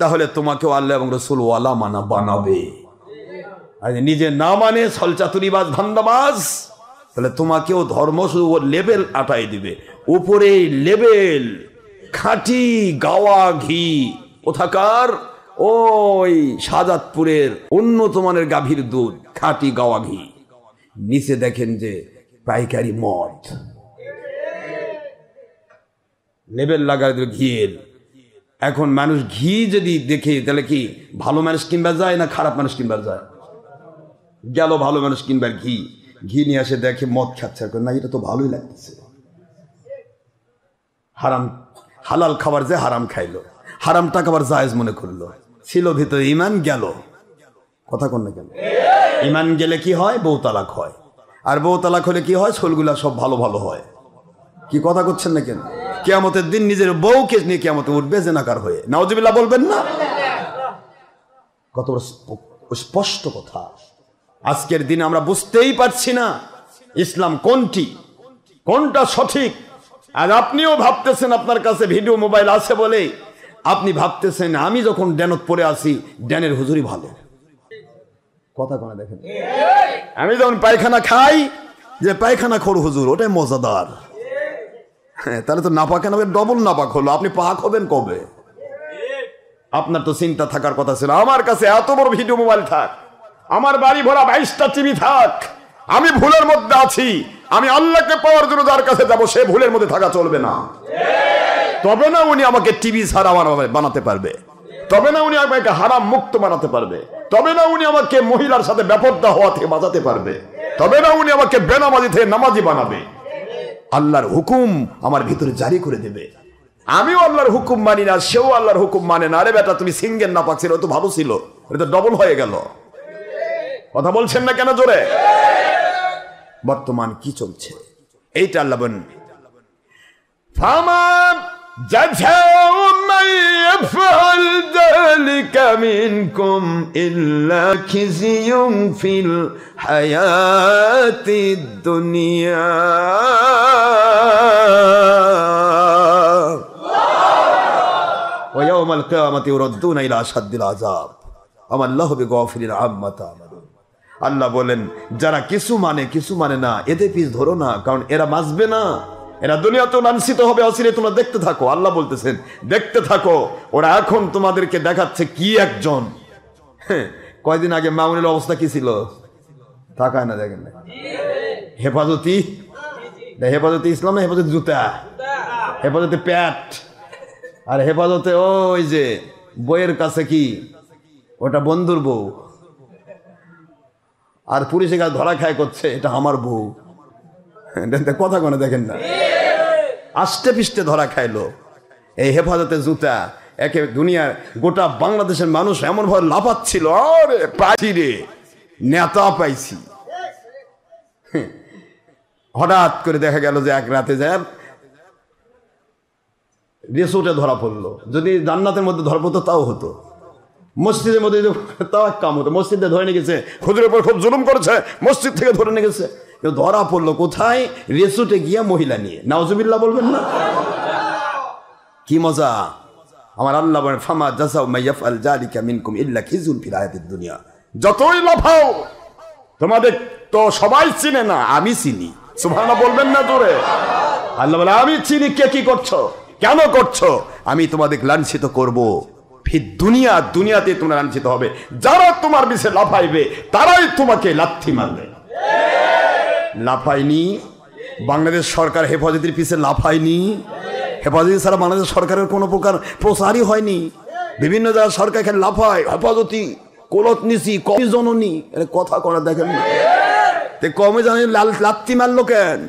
তাহলে তোমাকেও আল্লাহ এবং রসুল ওয়ালা মানা বানাবে। আর নিজে না মানে ছলচাতুরিবাজ ধান্দাবাজ, তাহলে তোমাকেও ধর্ম শুধু লেবেল আটাই দিবে। উপরে লেবেল খাঁটি গাওয়া ঘি, কোথাকার? ওই শাহজাদপুরের উন্নত মানের গাভীর দুধ, খাঁটি গাওয়া ঘি। নিচে দেখেন যে পাইকারি মদ, লেবেল লাগায় ঘিয়ের। এখন মানুষ ঘি যদি দেখে তাহলে কি ভালো মানুষ কিনবার যায় না খারাপ মানুষ কিনবার যায়? গেল ভালো মানুষ কিনবার ঘি, ঘি নিয়ে আসে দেখে মদ খাচ্ছে, না এটা তো ভালোই লাগতেছে। হারাম হালাল খাবার যে হারাম খাইলো, হারামটা খাবার জায়েজ মনে করলো, ছিল ভিতরে ইমান গেল। কথা কোন না কেন? ইমান গেলে কি হয়? বউ তালাক হয়। আর বউ তালাক হলে কি হয়? ছোলগুলা সব ভালো ভালো হয়। কি কথা করছেন না কেন? কিয়ামতের দিন নিজের বউকে নিয়ে কিয়ামতে উঠবে জেনাকার হয়ে। নাউজুবিল্লাহ বলবেন না? কত স্পষ্ট কথা। আজকের দিনে আমরা বুঝতেই পারছি না ইসলাম কোনটি, কোনটা সঠিক। আর আপনিও ভাবতেছেন আপনার কাছে ভিডিও মোবাইল আছে বলে আপনি ভাবতেছেন আমি যখন ড্যানত পড়ে আসি ড্যানের হুজুরি ভালো। কথা কোনা দেখেন, আমি যখন পায়খানা খাই যে পায়খানা খোর হুজুর ওটাই মজাদার। হ্যাঁ, তাহলে তো নাপাক না ডবল নাপাক হলো। আপনি পাক হবেন কবে? আপনার তো চিন্তা থাকার কথা ছিল আমার কাছে এত বড় ভিডিও মোবাইল থাক, আমার বাড়ি ভরা 22টা টিভি থাক, আমি ভুলের মধ্যে আছি, আমি আল্লাহকে পাওয়ার জন্য যার কাছে যাব সে ভুলের মধ্যে থাকা চলবে না। তবে না উনি আমাকে টিভি ছাড়া বানাতে পারবে, তবে না উনি আমাকে হারাম মুক্ত বানাতে পারবে, তবে না উনি আমাকে মহিলার সাথে বেপরদা হওয়া থেকে বাঁচাতে পারবে, তবে না উনি আমাকে বেনামাজি থেকে নামাজি বানাবে। আল্লাহর হুকুম আমার ভিতরে জারি করে দেবে। আমিও আল্লাহর হুকুম মানি না, সেও আল্লাহর হুকুম মানে না। আরে বেটা তুমি সিঙ্গেল না পাকছিল তো ভালো ছিল, এটা তো ডবল হয়ে গেল। কথা বলছেন না কেন জোরে? বর্তমান কি চলছে এইটা আল্লাহ বলেন, ফামান জাযাউ মান ইয়াফআল যালিকা মিনকুম ইল্লা খিজিয়ুন ফিল হায়াতিদ দুনিয়া ওয়া ইয়াউমাল কিয়ামাতি ইউরাদ্দুনা ইলা আশাদ্দিল আযাব ওয়া মাল্লাহু বিগাফিরিন আম্মা তা'মালুন। আল্লাহ বলেন যারা কিছু মানে না এদের পিছ ধরো না, কারণ এরা বাঁচবে না, এরা দুনিয়াতেও লাঞ্ছিত হবে অচিরে। তোমরা দেখতে থাকো, আল্লাহ বলতেছেন দেখতে থাকো। ওরা এখন তোমাদেরকে দেখাচ্ছে কি একজন। কয়দিন আগে মামুনের অবস্থা কি ছিল তাকায় না, দেখেন না? হেফাজতি ইসলাম না, হেফাজতি জুতা, হেফাজতে প্যাট, আর হেফাজতে ওই যে বইয়ের কাছে কি ওটা বন্ধুর বউ, আর পুলিশের কাছে ধরা খায় করছে এটা আমার বউ। কথা কোনো দেখেন না, আষ্টে পিষ্টে ধরা খাইলো। এই হেফাজতে জুতা একে দুনিয়ার গোটা বাংলাদেশের মানুষ এমন ভাবে লাফাচ্ছিল, আরে পাইছি রে নেতা পাইছি। হঠাৎ করে দেখা গেল যে এক রাতে যায় রিসোর্টে ধরা পড়লো। যদি জান্নাতের মধ্যে ধরা পড়তো তাও হতো, মসজিদের মধ্যে তাও এক কাম হতো। মসজিদে ধরে নিয়ে গেছে, হুজুরের উপর খুব জুলুম করেছে, মসজিদ থেকে ধরে নিয়ে গেছে। ধরা পড়লো কোথায়? রিসোর্টে গিয়া মহিলা নিয়ে। নাউজুবিল্লাহ বলবেন না? কি মজা! আমার আল্লাহ বলেন ফামা জাযাউ মান ইয়াফআল যালিকা মিনকুম ইল্লা খিজুন ফিল হায়াতিদ দুনিয়া। যতই লাফাও তোমাদের তো সবাই চিনে না, আমি চিনি। সুবহানাল্লাহ বলবেন না জোরে? আল্লাহ বলে আমি চিনি কে কি করছো, কেন করছো, আমি তোমাদের লাঞ্ছিত করব। ফির দুনিয়াতে তোমরা লাঞ্ছিত হবে। যারা তোমার পিছে লাফাইবে তারাই তোমাকে লাথি মারবে। লাফায়নি বাংলাদেশ সরকার, হেফাজতের পিছে লাফায়নি। হেফাজতি ছাড়া বাংলাদেশ সরকারের কোনো প্রকার প্রচারই হয়নি। বিভিন্ন জায়গায় সরকার এখানে লাফায়, হেফাজতি কোলত নিছি কমি জননী, কথা করা দেখেন না। কমে জানি লাথি মারলো কেন?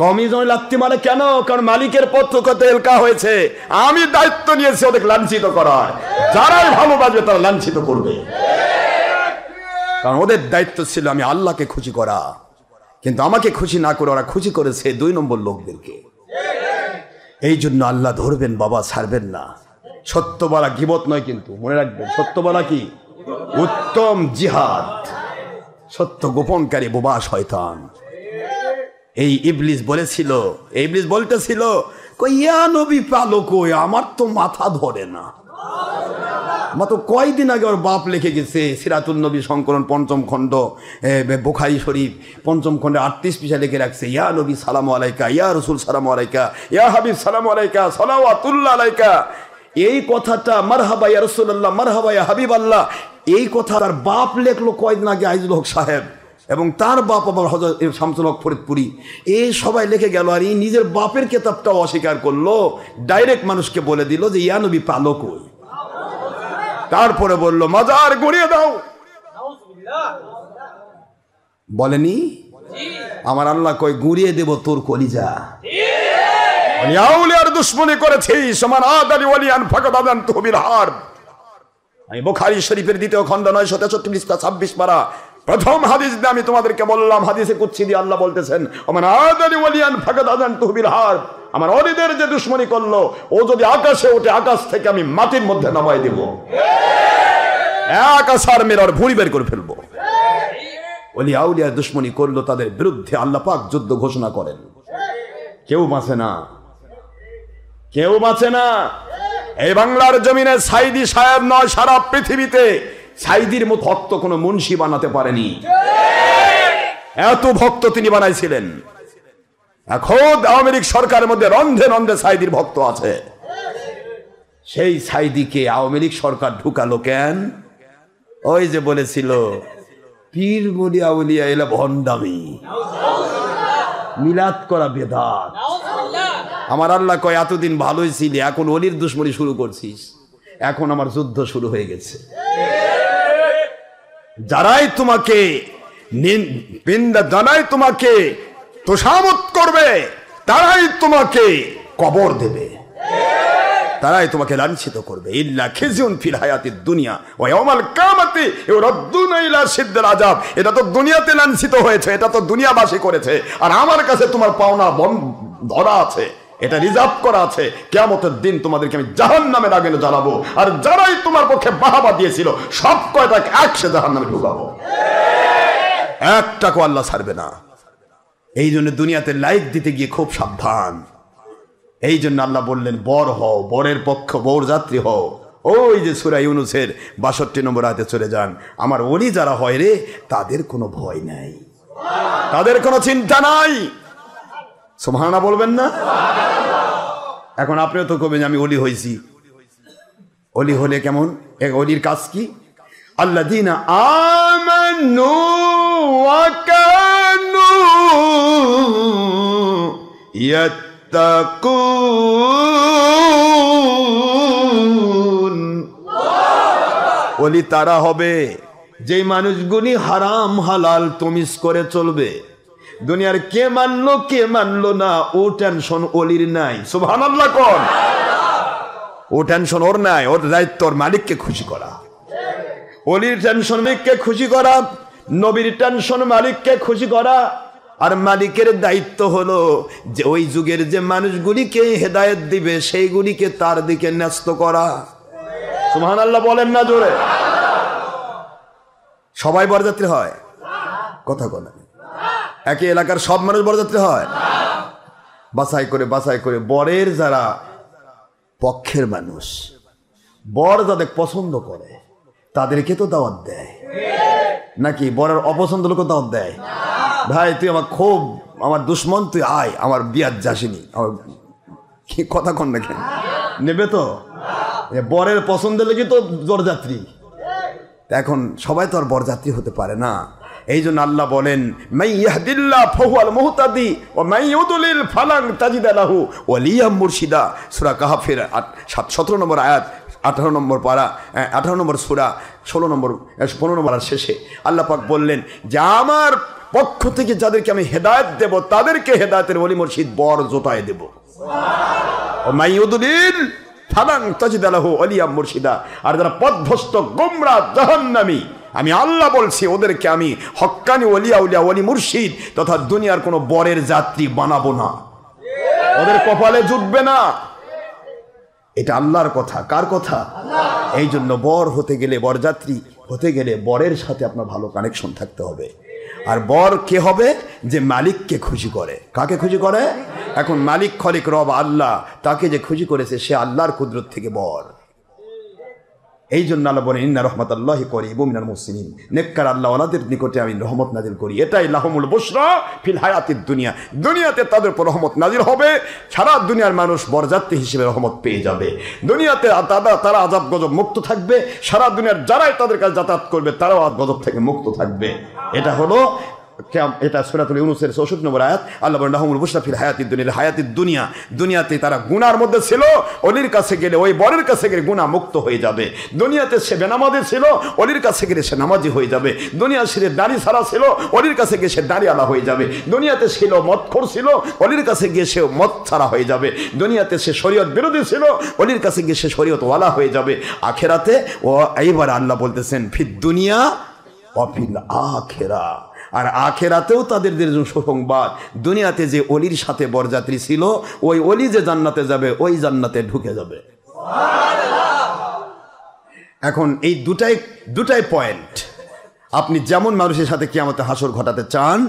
কমি জন লাথি মারে কেন? কারণ মালিকের পক্ষ থেকে এলকা হয়েছে, আমি দায়িত্ব নিয়েছি ওদের লাঞ্ছিত করার। যারাই ভালোবাসবে তারা লাঞ্ছিত করবে, কারণ ওদের দায়িত্ব ছিল আমি আল্লাহকে খুশি করা। কিন্তু আমাকে খুশি না করে ওরা খুশি করেছে 2 নম্বর লোকদেরকে। এই জন্য আল্লাহ ধরবেন বাবা, ছাড়বেন না। সত্য বলা গীবত নয়, কিন্তু মনে রাখবেন সত্য বলা কি উত্তম জিহাদ। সত্য গোপনকারী বোবা শয়তান। এই ইবলিস বলেছিল, ইবলিস বলতেছিল, কই ইয়া নবী পালো কই, আমার তো মাথা ধরে না। মাত্র কয়দিন আগে ওর বাপ লিখে গেছে সিরাতুল নবী সংকলন ৫ম খণ্ড বুখারী শরীফ ৫ম খণ্ডে ৩৮ পৃষ্ঠা লিখে রাখছে, ইয়া নবী সালামু আলাইকা, ইয়া রাসূল সালামু আলাইকা, ইয়া হাবিব সালামু আলাইকা, সালাওয়াতুল্লাহ আলাইকা। এই কথাটা মারহাবা ইয়া রাসূলুল্লাহ, মারহাবা ইয়া হাবিবাল্লাহ, এই কথা তার বাপ লেখলো কয়দিন আগে আইজুল হক সাহেব, এবং তার বাপ আবার হযরত শামসুল হক ফরিদপুরি। এই সবাই লিখে গেল, আর এই নিজের বাপের কিতাবটাও অস্বীকার করলো, ডাইরেক্ট মানুষকে বলে দিল যে ইয়া নবী পালো কই। তারপরে বলল মাজার গুড়িয়ে দাও, বলেনি আমার আল্লাহ কই গুড়িয়ে দেব তোর কলিজা। আউলিয়ার দুশমনি করেছিস, সমান আদালি ওয়ালিয়ান ফাকাদ আযানতুহু বিল হারব। আমি বুখারী শরীফের ২য় খণ্ড ৯৬৩ পৃষ্ঠা ২৬ পারা প্রথম হাদিস দিয়ে আমি তোমাদেরকে বললাম, হাদিসে কুদসি দিয়ে আল্লাহ বলতেছেন, ওমান আদালি ওয়ালিয়ান ফাকাদ আযানতুহু বিল হারব। আমার অলিদের যে দুশমনি করলো, ও যদি আকাশে ওঠে, আকাশ থেকে আমি মাটির মধ্যে নামাই দেব, এক আসার মেরার ভুঁড়ি বের করে ফেলবো। ওলি আউলিয়া দুশমনি করলো, তাদের বিরুদ্ধে আল্লাহ পাক যুদ্ধ ঘোষণা করেন। কেউ বাঁচে না, কেউ বাঁচে না। এই বাংলার জমিনে সাইদি সাহেব নয়, সারা পৃথিবীতে সাইদির মতো ভক্ত কোনো মুন্সি বানাতে পারেনি। এত ভক্ত তিনি বানাইছিলেন। এখন আওয়ামী লীগ সরকারের মধ্যে রন্ধে রন্ধে সাইদির ভক্ত আছে। সেই সাইদিকে আওয়ামী লীগ সরকার ঢুকালো কেন? ওই যে বলেছিল পীর মুড়ি আউলিয়া এলা ভণ্ডামি, মিলাদ করা বেদাত। আমার আল্লাহ কয় এতদিন ভালোই ছিলি, এখন অলির দুশমনি শুরু করছিস, এখন আমার যুদ্ধ শুরু হয়ে গেছে। যারাই তোমাকে যারাই তোমাকে তোষামত করবে, তারাই তোমাকে কবর দেবে, তারাই তোমাকে লাঞ্ছিত করবে। ইল্লা খিজিউন ফিল হায়াতিদ দুনিয়া ওয়া ইয়াউমাল কিয়ামাতি ইউরাদ্দুনা ইলা শিদ্দাল আযাব। এটা তো দুনিয়াতে লাঞ্ছিত হয়েছে, এটা তো দুনিয়াবাসী করেছে, আর আমার কাছে তোমার পাওনা ধরা আছে, এটা রিজার্ভ করা আছে। কিয়ামতের দিন তোমাদেরকে আমি জাহান্নামের আগুনে জ্বালাবো, আর যারাই তোমার পক্ষে বাহাবা দিয়েছিল সব কয়টাকে একসাথে জাহান্নামে ঢুকাবো, একটাকে আল্লাহ ছাড়বে না। এই জন্য দুনিয়াতে লাইক দিতে গিয়ে খুব সাবধান। এই জন্য আল্লাহ বললেন বর হও, বরের পক্ষ বউর যাত্রী হও। ওই যে সূরা ইউনূসের ৬২ নম্বর আয়াতে চলে যান। আমার ওলি যারা হয় রে, তাদের কোনো ভয় নাই, তাদের কোনো চিন্তা নাই। সুবহানাল্লাহ বলবেন না? এখন আপনিও তো কবেন আমি ওলি হয়েছি। ওলি হলে কেমন? ওলির কাজ কি? আল্লাযীনা আমানু ওয়া কানু ইয়াত্তাকুন। ওলি তারা হবে যেই মানুষগুলি হারাম হালাল তমিজ করে চলবে। দুনিয়ার কে মানলো কে মানলো না, ও টেনশন ওলির নাই। সুবহানাল্লাহ কোন? ও টেনশন ওর নাই, ওর দায়িত্ব ওর মালিককে খুশি করা। ওলির টেনশন মালিককে খুশি করা, নবীর টেনশন মালিককে খুশি করা। আর মালিকের দায়িত্ব হলো যে ওই যুগের যে মানুষগুলিকে হেদায়েত দিবে সেইগুলিকে তার দিকে ন্যস্ত করা। সুবহানাল্লাহ বলেন না জোরে? সবাই বরযাত্রী হয়? কথা বলেন। একই এলাকার সব মানুষ বরযাত্রী হয়? বাছাই করে বাছাই করে বরের যারা পক্ষের মানুষ, বর যাদের পছন্দ করে তাদেরকে তো দাওয়াত দেয়, নাকি বরের অপছন্দ লোক দাওয়াত দেয়? ভাই তুই আমার খুব আমার দুশ্মন, তুই আয় আমার বিয়ার যাসিনি, আমার কি কথা কন না, কেন নেবে তো? বরের পছন্দের লেগে তো বরযাত্রী। এখন সবাই তো আর বরযাত্রী হতে পারে না। এই জন্য আল্লাহ বলেন মাই ইয়াহদিল্লাহ ফাহুয়াল মুহতাদি ওয়া মাই ইউদলিল ফালান তাজিদ লাহু ওয়ালিয়াম মুরশিদা। সূরা কাহফের 17 নম্বর আয়াত, 18 নম্বর পারা, 18 নম্বর সূরা 16 নম্বর 15 নম্বর শেষে আল্লাহ পাক বললেন যে আমার পক্ষ থেকে যাদেরকে আমি হেদায়েত দেব তাদেরকে হেদায়েতের ওলি মুর্শিদ বর জোটায় দেব। ওয়া মাই ইউদলিল ফালান তাজিদ লাহু ওয়ালিয়াম মুরশিদা। আর যারা পথভ্রষ্ট গোমরা জাহান্নামী, আমি আল্লাহ বলছি ওদেরকে আমি হক্কানি ওলি আউলিয়া ওলি মুর্শিদ তথা দুনিয়ার কোনো বরের যাত্রী বানাবো না, ওদের কপালে জুটবে না। এটা আল্লাহর কথা। কার কথা? এই জন্য বর হতে গেলে, বরযাত্রী হতে গেলে বরের সাথে আপনার ভালো কানেকশন থাকতে হবে। আর বর কে হবে? যে মালিককে খুশি করে। কাকে খুশি করে? এখন মালিক খলিক রব আল্লাহ, তাকে যে খুশি করেছে সে আল্লাহর কুদরত থেকে বড়। এই জন্য আল্লাহ বলেন ইন্না রাহমাতাল্লাহি করিবুম মিনাল মুহসিনিন, নেককার আল্লাহ ওয়ালাদের নিকটে আমি রহমত নাজিল করি। এটাই লাহুমুল বুশরা ফিল হায়াতিদ দুনিয়া, দুনিয়াতে তাদের উপর রহমত নাজিল হবে, সারা দুনিয়ার মানুষ বরযাত্রী হিসেবে রহমত পেয়ে যাবে। দুনিয়াতে তারা আযাব গজব মুক্ত থাকবে, সারা দুনিয়ার যারাই তাদের কাছে যাতায়াত করবে তারাও গজব থেকে মুক্ত থাকবে। এটা হলো এটা সূরাতুল ইউনূসের 64 নম্বর আয়াত। আল্লাহ বলেন লাহুমুল বুশরা ফিল হায়াতিদ দুনিয়া, হায়াতিদ দুনিয়া, দুনিয়াতে তারা গুনার মধ্যে ছিল, ওলির কাছে গেলে ওই বরের কাছে গেলে গুনাহ মুক্ত হয়ে যাবে। দুনিয়াতে সে বেনামাজি ছিল, ওলির কাছে গেলে সে নামাজি হয়ে যাবে। দুনিয়া সে দাড়ি ছাড়া ছিল, ওলির কাছে গিয়ে সে দাড়িওয়ালা হয়ে যাবে। দুনিয়াতে ছিল মদখোর ছিল, ওলির কাছে গিয়ে সে মদ ছাড়া হয়ে যাবে। দুনিয়াতে সে শরীয়ত বিরোধী ছিল, ওলির কাছে গিয়ে সে শরীয়তওয়ালা হয়ে যাবে। আখিরাতে ও এইবার আল্লাহ বলতেছেন ফিদ দুনিয়া ওয়া ফিল আখিরা, আর আখেরাতেও তাদের জন্য সুসংবাদ। দুনিয়াতে যে অলির সাথে বরযাত্রী ছিল, ওই অলি যে জান্নাতে যাবে ওই জান্নাতে ঢুকে যাবে। এখন এই দুটাই পয়েন্ট। আপনি যেমন মানুষের সাথে কিয়ামতে হাসর ঘটাতে চান,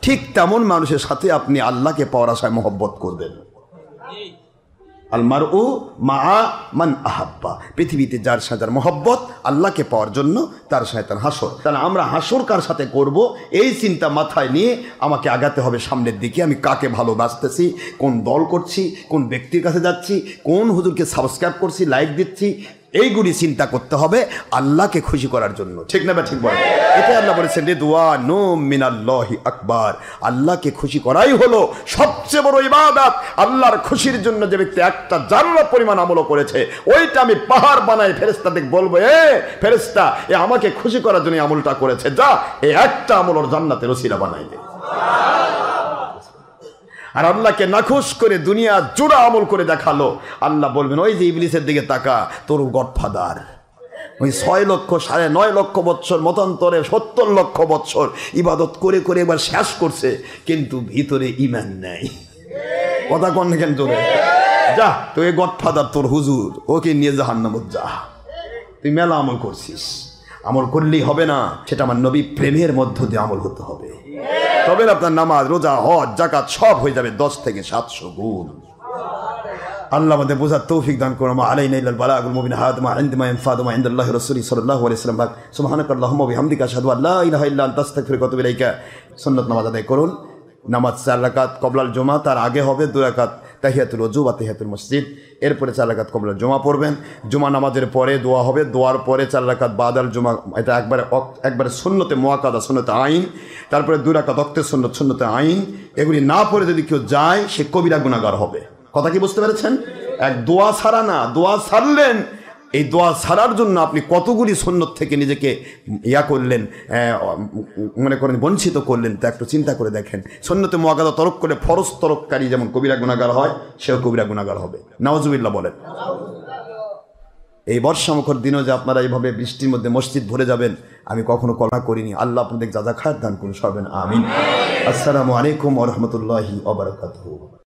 ঠিক তেমন মানুষের সাথে আপনি আল্লাহকে পাওয়ার আশায় মহব্বত করবেন। আল মারউ মা মান আহাব্বা, পৃথিবীতে যার সাথে মহব্বত আল্লাহকে পাওয়ার জন্য তার সাথে তার হাসর। তাহলে আমরা হাসর কার সাথে করব, এই চিন্তা মাথায় নিয়ে আমাকে আগাতে হবে সামনের দিকে। আমি কাকে ভালোবাসতেছি, কোন দল করছি, কোন ব্যক্তির কাছে যাচ্ছি, কোন হুজুরকে সাবস্ক্রাইব করছি, লাইক দিচ্ছি, এইগুলি চিন্তা করতে হবে আল্লাহকে খুশি করার জন্য। ঠিক না? ঠিক বলে এটা আল্লাহ বলেছেন রিদওয়ানুম মিনাল্লাহি আকবার, আল্লাহকে খুশি করাই হলো সবচেয়ে বড় ইবাদত। আল্লাহর খুশির জন্য যে ব্যক্তি একটা জাররা পরিমাণ আমল করেছে, ওইটা আমি পাহাড় বানাই ফেরেশতাদের বলবো, এ ফেরেশতা, এ আমাকে খুশি করার জন্য আমলটা করেছে, যা এই একটা আমল ওর জান্নাতের ওসিলা বানাই দে। আর আল্লাহকে নাখুশ করে দুনিয়া জোড়া আমল করে দেখালো, আল্লাহ বলবেন ওই যে ইবলিসের দিকে তাকা, তোর গডফাদার ওই 6 লক্ষ 9.5 লক্ষ বৎসর মতান্তরে 70 লক্ষ বৎসর ইবাদত করে করে এবার শেষ করছে, কিন্তু ভিতরে ঈমান নাই। কথা কোন কেন জোরে? যা তুই গডফাদার তোর হুজুর, ওকে নিয়ে জাহান্নামে যা। তুই মেলা আমল করছিস, আমল করলেই হবে না, সেটা আমার নবী প্রেমের মধ্য দিয়ে আমল হতে হবে। তবে আপনার নামাজ রোজা হজ যাকাত সব হয়ে যাবে 10 থেকে 700 গুণ। আল্লাহ আমাদের বোঝার তৌফিক দান করুন। আলাইনা ইল্লাল বালাগুল মুবিন, হাদমা ইনদিমা ইনফাদমা ইনদাল্লাহি রাসূলি সাল্লাল্লাহু আলাইহি ওয়াসাল্লাম। সুবহানাকাল্লাহুম্মা ওয়া বিহামদিকা আশহাদু আল্লা ইলাহা ইল্লা আনতা আস্তাগফিরুকা ওয়া আতুবু ইলাইকা। সুন্নাত নামাজ আদায় করুন। নামাজ 4 রাকাত কবলাল জুমা, তার আগে হবে 2 রাকাত তাহিয়াতুল ওযু বা তাহিয়াতুল মসজিদ, এরপরে 4 রাকাত কবলাল জুমা পড়বেন। জুমা নামাজের পরে দোয়া হবে, দোয়ার পরে 4 রাকাত বাদাল জুমা, এটা একবারে সুন্নতে মুআক্কাদা, সুন্নতে আইন। তারপরে 2 রাকাত ওয়াক্তের সুন্নত, সুন্নতে আইন। এগুলি না পড়ে যদি কেউ যায় সে কবিরা গুনাহগার হবে। কথা কি বুঝতে পেরেছেন? এক দোয়া ছাড়া না, দোয়া ছাড়লেন, এই দোয়া ছাড়ার জন্য আপনি কতগুলি সুন্নত থেকে নিজেকে করলেন, মনে করেন বঞ্চিত করলেন, তা একটু চিন্তা করে দেখেন। সুন্নতে মুআক্কাদা তরক করে ফরজ তরককারী যেমন কবিরা গুনাহগার হয়, সেও কবিরা গুনাহগার হবে। নাউজুবিল্লাহ বলেন। এই বর্ষামুখর দিনও যে আপনারা এইভাবে বৃষ্টির মধ্যে মসজিদ ভরে যাবেন, আমি কখনো কল্পনা করিনি। আল্লাহ আপনাদের যা যা খায়ের দান করুন, সবেন আমিন। আসসালামু আলাইকুম ওয়া রাহমাতুল্লাহি ওয়া বারাকাতুহু।